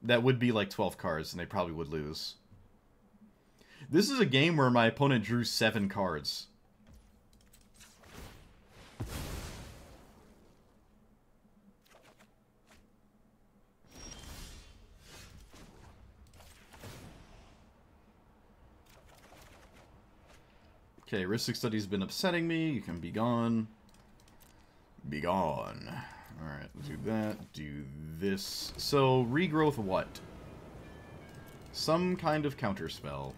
[SPEAKER 1] That would be like 12 cards, and they probably would lose. This is a game where my opponent drew 7 cards. Okay, Ristic Study's been upsetting me. You can be gone. Be gone. Alright, do that. Do this. So, regrowth what? Some kind of counterspell.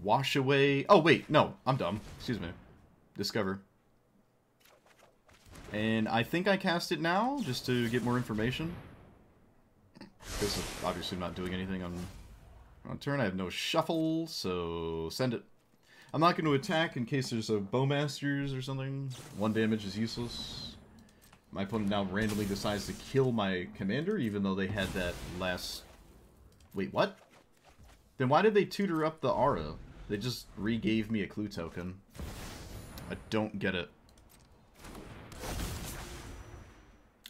[SPEAKER 1] Wash away... Oh, wait. No, I'm dumb. Excuse me. Discover. And I think I cast it now, just to get more information. Because obviously I'm not doing anything on turn. I have no shuffle, so send it. I'm not going to attack in case there's a Bowmasters or something. 1 damage is useless. My opponent now randomly decides to kill my commander, even though they had that last... Wait, what? Then why did they tutor up the aura? They just re-gave me a clue token. I don't get it.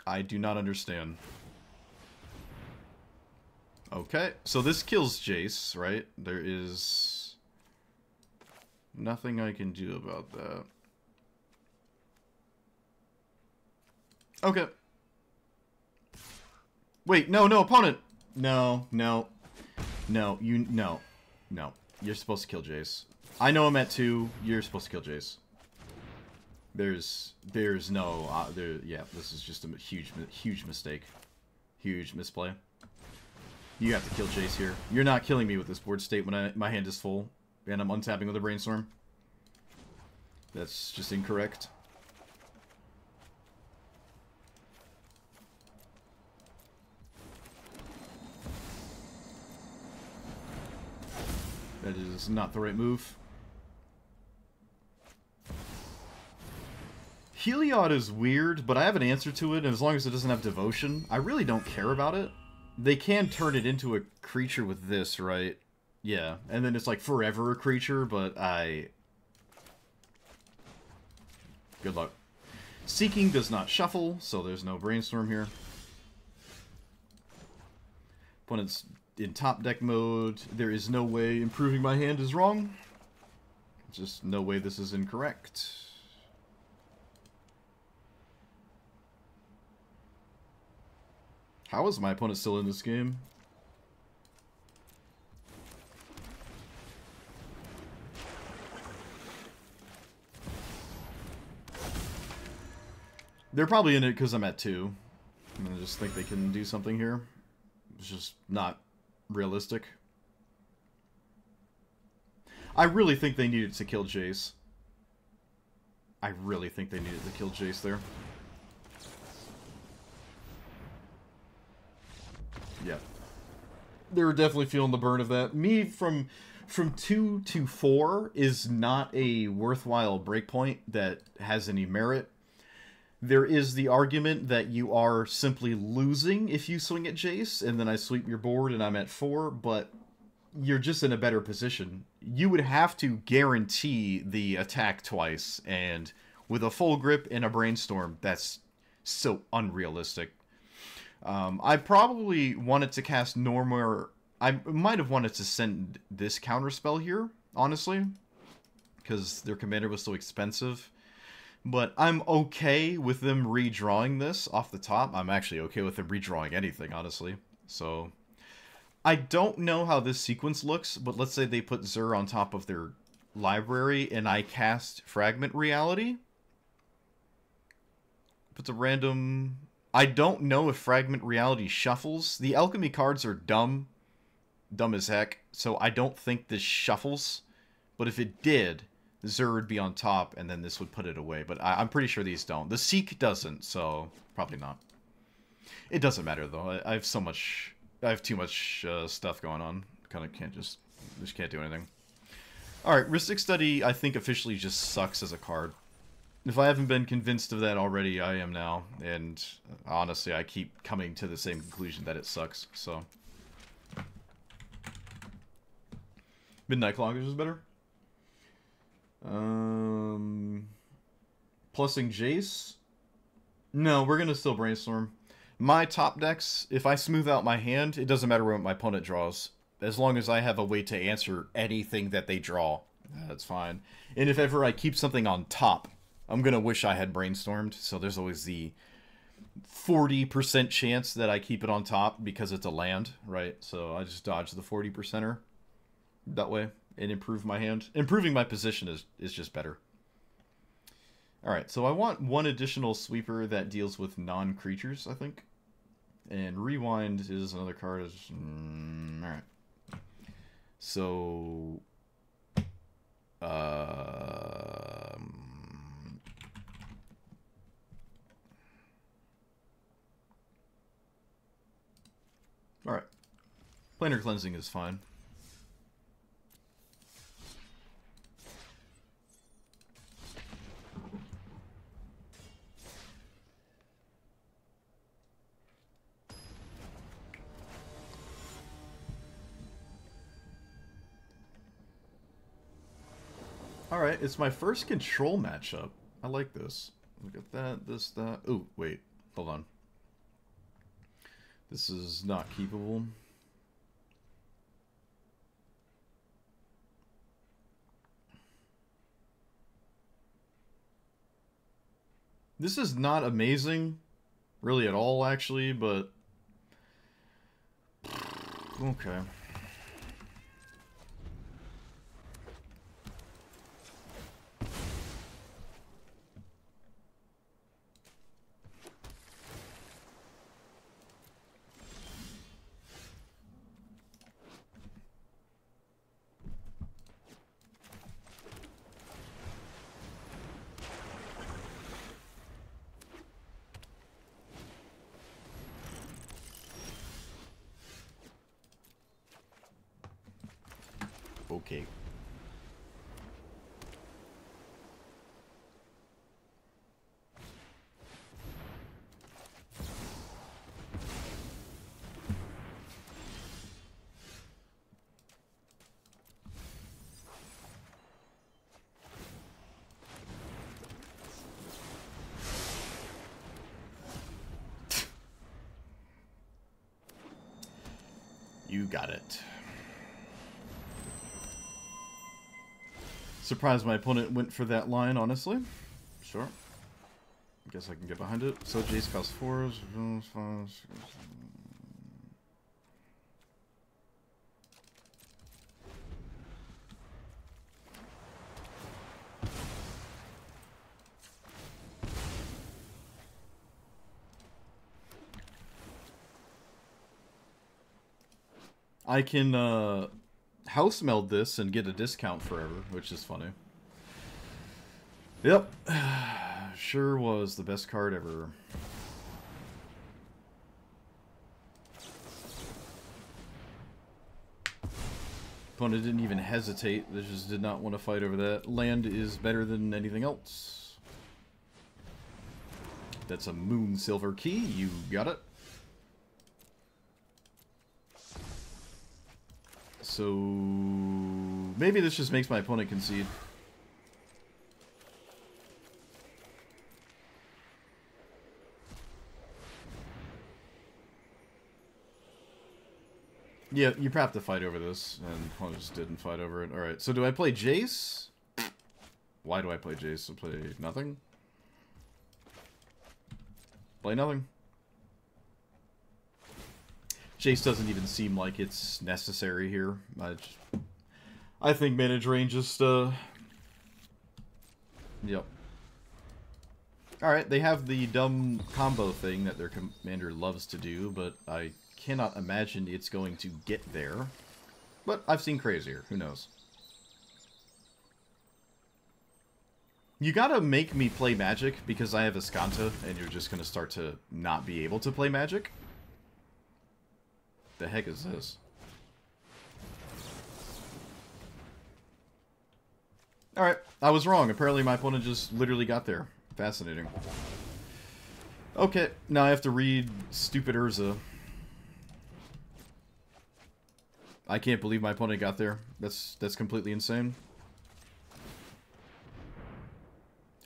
[SPEAKER 1] I do not understand. Okay, so this kills Jace, right? There is nothing I can do about that. Okay. Wait, no, opponent! No. No. You're supposed to kill Jace. I know I'm at 2. You're supposed to kill Jace. There's no... yeah, this is just a huge mistake. Huge misplay. You have to kill Jace here. You're not killing me with this board state when my hand is full. And I'm untapping with a Brainstorm. That's just incorrect. That is not the right move. Heliod is weird, but I have an answer to it, and as long as it doesn't have Devotion, I really don't care about it. They can turn it into a creature with this, right? Yeah, and then it's like forever a creature, but good luck. Seeking does not shuffle, so there's no Brainstorm here. Opponent's in top deck mode. There is no way improving my hand is wrong. Just no way this is incorrect. How is my opponent still in this game? They're probably in it because I'm at 2. And I just think they can do something here. It's just not realistic. I really think they needed to kill Jace. I really think they needed to kill Jace there. Yeah. They're definitely feeling the burn of that. Me, from 2 to 4 is not a worthwhile breakpoint that has any merit. There is the argument that you are simply losing if you swing at Jace, and then I sweep your board and I'm at 4, but you're just in a better position. You would have to guarantee the attack twice, and with a full grip and a brainstorm, that's so unrealistic. I probably wanted to cast Normer. I might have wanted to send this counterspell here, honestly, because their commander was so expensive. But I'm okay with them redrawing this off the top. I'm actually okay with them redrawing anything, honestly. So, I don't know how this sequence looks, but let's say they put Zur on top of their library and I cast Fragment Reality. Puts a random... I don't know if Fragment Reality shuffles. The Alchemy cards are dumb. Dumb as heck. So I don't think this shuffles. But if it did, Zur would be on top and then this would put it away. But I'm pretty sure these don't. The Seek doesn't, so probably not. It doesn't matter though. I have so much... I have too much stuff going on. Kind of can't just can't do anything. Alright, Rhystic Study I think officially just sucks as a card. If I haven't been convinced of that already, I am now. And honestly, I keep coming to the same conclusion that it sucks, so. Midnight Cloggers is better. Plussing Jace? No, we're gonna still brainstorm. My top decks, if I smooth out my hand, it doesn't matter what my opponent draws. As long as I have a way to answer anything that they draw, that's fine. And if ever I keep something on top, I'm gonna wish I had brainstormed, so there's always the 40% chance that I keep it on top because it's a land, right? So I just dodge the 40%er that way and improve my hand. Improving my position is just better. Alright, so I want one additional sweeper that deals with non-creatures, I think. And Rewind is another card. Alright. So... Alright. Planar Cleansing is fine. Alright, it's my first control matchup. I like this. Look at that, this, that. Ooh, wait. Hold on. This is not keepable. This is not amazing, really at all, actually, but... Okay. Okay. You got it. Surprised my opponent went for that line, honestly. Sure. Guess I can get behind it. So Jace costs 4s. I can house meld this and get a discount forever, which is funny. Yep. Sure was the best card ever. Opponent didn't even hesitate. They just did not want to fight over that. Land is better than anything else. That's a Moon Silver Key. You got it. So maybe this just makes my opponent concede. Yeah, you have to fight over this, and I just didn't fight over it. Alright, so do I play Jace? Why do I play Jace? I play nothing? Play nothing. Jace doesn't even seem like it's necessary here. I think mana drain just, Yep. Alright, they have the dumb combo thing that their commander loves to do, but I cannot imagine it's going to get there. But I've seen crazier. Who knows? You gotta make me play Magic because I have Escanta, and you're just gonna start to not be able to play Magic? The heck is this? Alright, I was wrong. Apparently my opponent just literally got there. Fascinating. Okay, now I have to read stupid Urza. I can't believe my opponent got there. That's completely insane.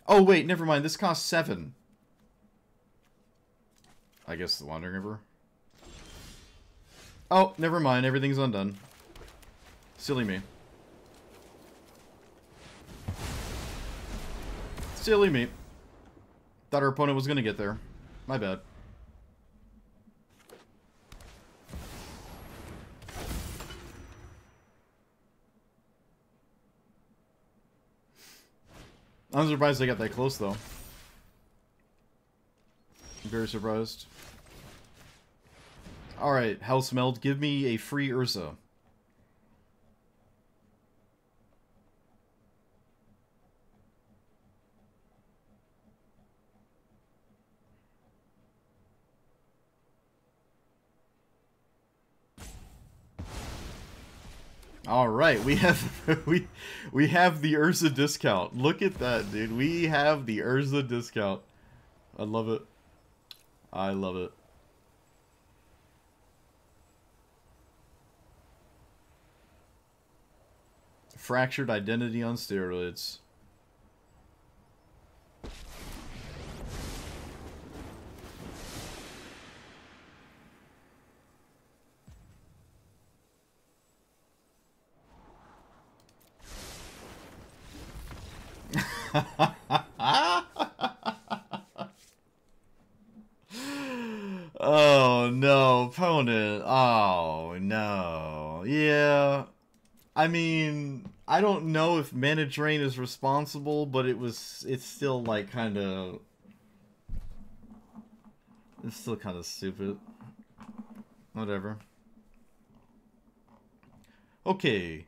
[SPEAKER 1] Oh wait, never mind. This costs 7. I guess the Wandering River. Oh, never mind. Everything's undone. Silly me. Silly me. Thought our opponent was gonna get there. My bad. I'm surprised I got that close, though. I'm very surprised. Alright, Hellsmeld, give me a free Urza. All right, we have we have the Urza discount. Look at that, dude. We have the Urza discount. I love it. I love it. Fractured identity on steroids. Oh no, opponent. Oh no. Yeah. I mean, I don't know if mana drain is responsible, but it's still like kind of, it's still kind of stupid. Whatever. Okay.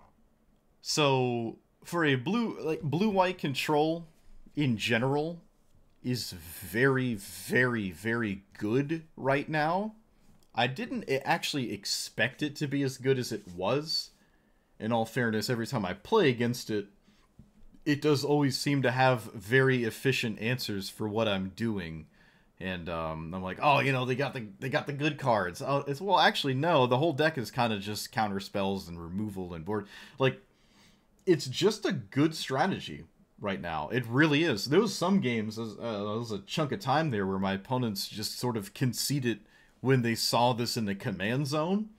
[SPEAKER 1] So for a blue-white control in general is very, very, very good right now. I didn't actually expect it to be as good as it was. In all fairness, every time I play against it, it does always seem to have very efficient answers for what I'm doing. And I'm like, oh, you know, they got the good cards. Oh, well, actually, no. The whole deck is kind of just counter spells and removal and board. Like, it's just a good strategy right now. It really is. There was some games, there was a chunk of time there where my opponents just sort of conceded when they saw this in the command zone.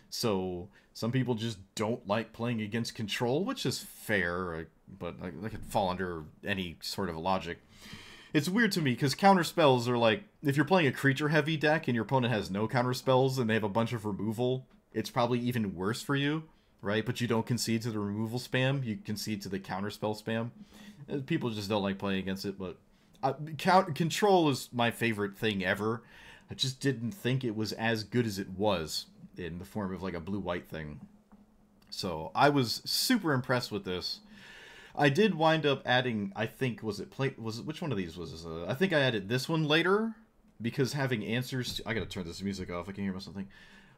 [SPEAKER 1] So some people just don't like playing against control, which is fair, but that could fall under any sort of logic. It's weird to me, because counter spells are like, if you're playing a creature-heavy deck and your opponent has no counter spells and they have a bunch of removal, it's probably even worse for you, right? But you don't concede to the removal spam, you concede to the counter spell spam. People just don't like playing against it, but control is my favorite thing ever. I just didn't think it was as good as it was in the form of like a blue-white thing. So I was super impressed with this. I did wind up adding, I think, which one of these was this? I think I added this one later, because having answers to, I gotta turn this music off, I can hear myself think.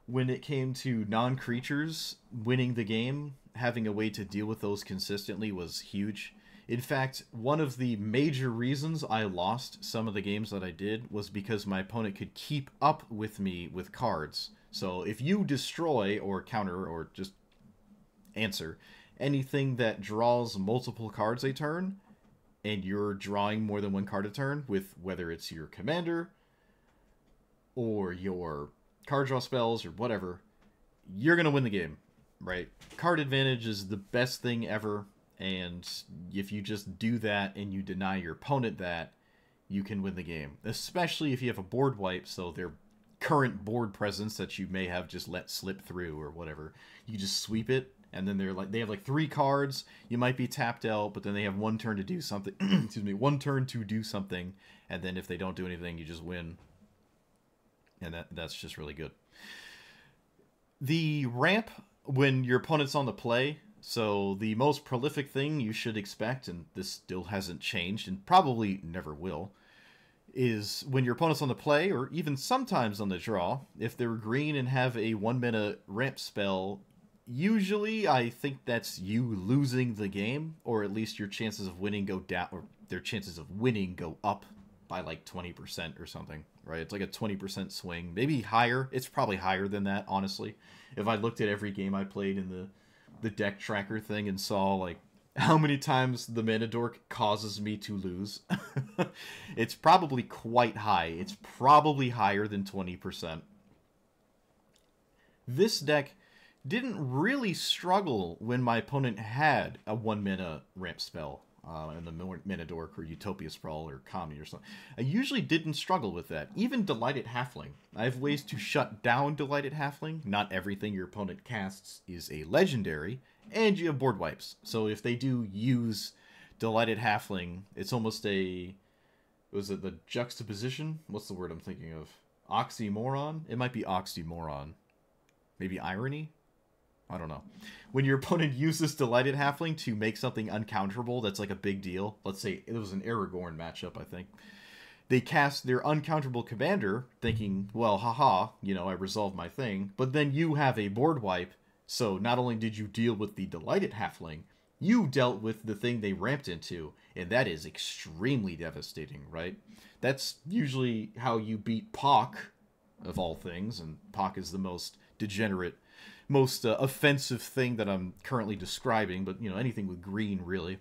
[SPEAKER 1] When it came to non-creatures winning the game, having a way to deal with those consistently was huge. In fact, one of the major reasons I lost some of the games that I did was because my opponent could keep up with me with cards. So if you destroy or counter or just answer anything that draws multiple cards a turn, and you're drawing more than one card a turn with whether it's your commander or your card draw spells or whatever, you're going to win the game, right? Card advantage is the best thing ever. And if you just do that and you deny your opponent that, you can win the game. Especially if you have a board wipe, so their current board presence that you may have just let slip through or whatever, you just sweep it, and then they have like 3 cards. You might be tapped out, but then they have 1 turn to do something. Excuse me, 1 turn to do something, and then if they don't do anything, you just win. And that's just really good. The ramp when your opponent's on the play. So the most prolific thing you should expect, and this still hasn't changed and probably never will, is when your opponent's on the play, or even sometimes on the draw, if they're green and have a 1-mana ramp spell, usually I think that's you losing the game, or at least your chances of winning go down, or their chances of winning go up by like 20% or something, right? It's like a 20% swing, maybe higher. It's probably higher than that, honestly. If I looked at every game I played in the deck tracker thing and saw like how many times the mana dork causes me to lose, it's probably quite high. It's probably higher than 20%. This deck didn't really struggle when my opponent had a 1-mana ramp spell in the mana dork or Utopia Sprawl or Kami or something. I usually didn't struggle with that. Even Delighted Halfling. I have ways to shut down Delighted Halfling. Not everything your opponent casts is a legendary, and you have board wipes. So if they do use Delighted Halfling, it's almost a... Was it the juxtaposition? What's the word I'm thinking of? Oxymoron? It might be oxymoron. Maybe irony? I don't know. When your opponent uses Delighted Halfling to make something uncounterable, that's like a big deal. Let's say it was an Aragorn matchup, I think. They cast their uncounterable commander, thinking, well, haha, you know, I resolved my thing. But then you have a board wipe, so not only did you deal with the Delighted Halfling, you dealt with the thing they ramped into, and that is extremely devastating, right? That's usually how you beat Pock, of all things, and Pock is the most degenerate, most offensive thing that I'm currently describing, but, you know, anything with green, really.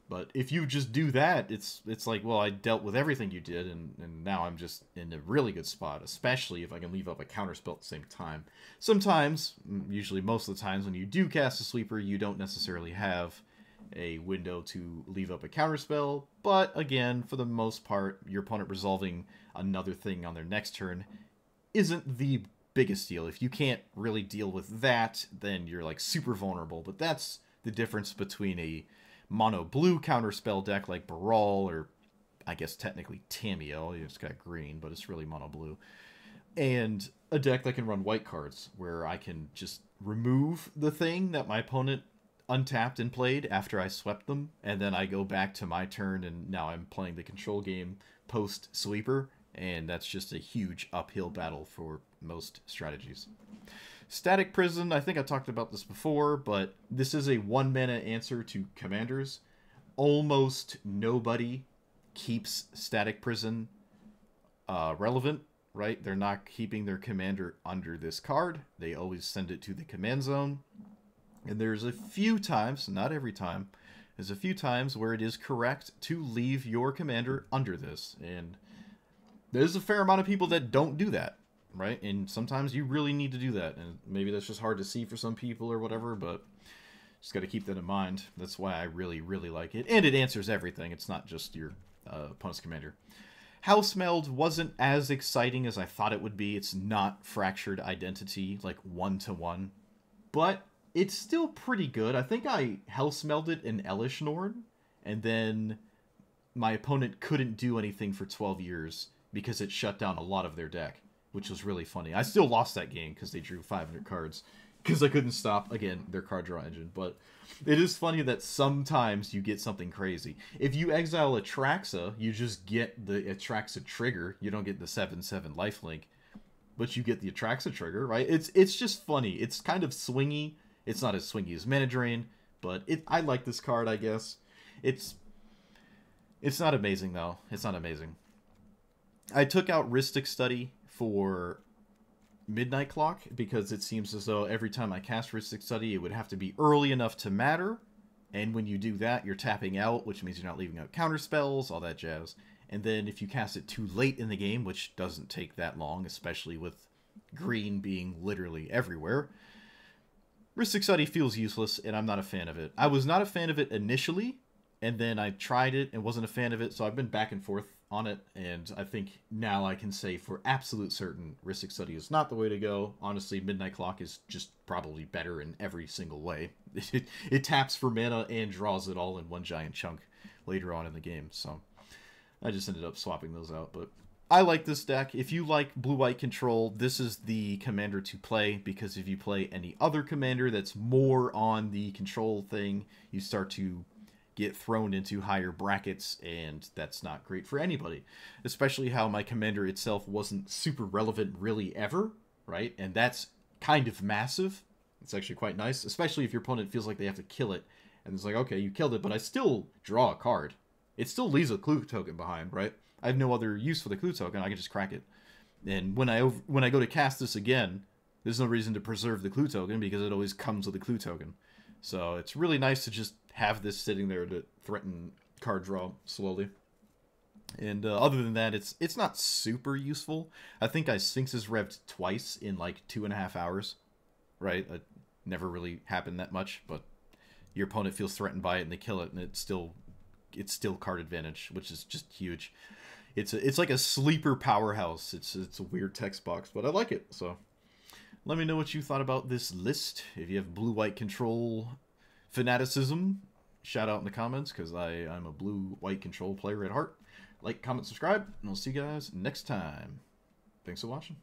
[SPEAKER 1] But if you just do that, it's like, well, I dealt with everything you did, and now I'm just in a really good spot, especially if I can leave up a counterspell at the same time. Sometimes, usually most of the times, when you do cast a sweeper, you don't necessarily have a window to leave up a counterspell, but again, for the most part, your opponent resolving another thing on their next turn isn't the biggest deal. If you can't really deal with that, then you're like super vulnerable, but that's the difference between a mono blue counterspell deck like Brawl, or I guess technically Tamiyo, it's got green, but it's really mono blue, and a deck that can run white cards, where I can just remove the thing that my opponent untapped and played after I swept them, and then I go back to my turn, and now I'm playing the control game post sweeper, and that's just a huge uphill battle for most strategies. Static Prison, I think I talked about this before, but this is a 1-mana answer to commanders. Almost nobody keeps Static Prison relevant, right? They're not keeping their commander under this card. They always send it to the command zone. And there's a few times, not every time, there's a few times where it is correct to leave your commander under this. And there's a fair amount of people that don't do that, right? And sometimes you really need to do that. And maybe that's just hard to see for some people or whatever, but just got to keep that in mind. That's why I really, really like it. And it answers everything. It's not just your opponent's commander. House Meld wasn't as exciting as I thought it would be. It's not Fractured Identity, like 1-to-1. But it's still pretty good. I think I House Melded in Elish Norn, and then my opponent couldn't do anything for 12 years because it shut down a lot of their deck, which was really funny. I still lost that game because they drew 500 cards because I couldn't stop, again, their card draw engine. But it is funny that sometimes you get something crazy. If you exile Atraxa, you just get the Atraxa trigger. You don't get the 7/7 lifelink, but you get the Atraxa trigger, right? It's just funny. It's kind of swingy, It's not as swingy as Mana Drain, but I like this card, I guess. It's not amazing, though. It's not amazing. I took out Rhystic Study for Midnight Clock because it seems as though every time I cast Rhystic Study, it would have to be early enough to matter. And when you do that, you're tapping out, which means you're not leaving out counter spells, all that jazz. And then if you cast it too late in the game, which doesn't take that long, especially with green being literally everywhere, Rhystic Study feels useless, and I'm not a fan of it. I was not a fan of it initially, and then I tried it and wasn't a fan of it, so I've been back and forth on it, and I think now I can say for absolute certain Rhystic Study is not the way to go. Honestly, Midnight Clock is just probably better in every single way. It taps for mana and draws it all in one giant chunk later on in the game, so I just ended up swapping those out. But I like this deck. If you like blue-white control, this is the commander to play, because if you play any other commander that's more on the control thing, you start to get thrown into higher brackets, and that's not great for anybody. Especially how my commander itself wasn't super relevant really ever, right? And that's kind of massive. It's actually quite nice, especially if your opponent feels like they have to kill it, and it's like, okay, you killed it, but I still draw a card. It still leaves a clue token behind, right? I have no other use for the clue token. I can just crack it. And when I go to cast this again, there's no reason to preserve the clue token because it always comes with a clue token. So it's really nice to just have this sitting there to threaten card draw slowly. And other than that, it's not super useful. I think I Sphinx's revved twice in like 2.5 hours, right? It never really happened that much, but your opponent feels threatened by it and they kill it, and it's still card advantage, which is just huge. It's like a sleeper powerhouse. It's a weird text box, but I like it. So let me know what you thought about this list. If you have blue-white control fanaticism, shout out in the comments, because I'm a blue-white control player at heart. Like, comment, subscribe, and I'll see you guys next time. Thanks for watching.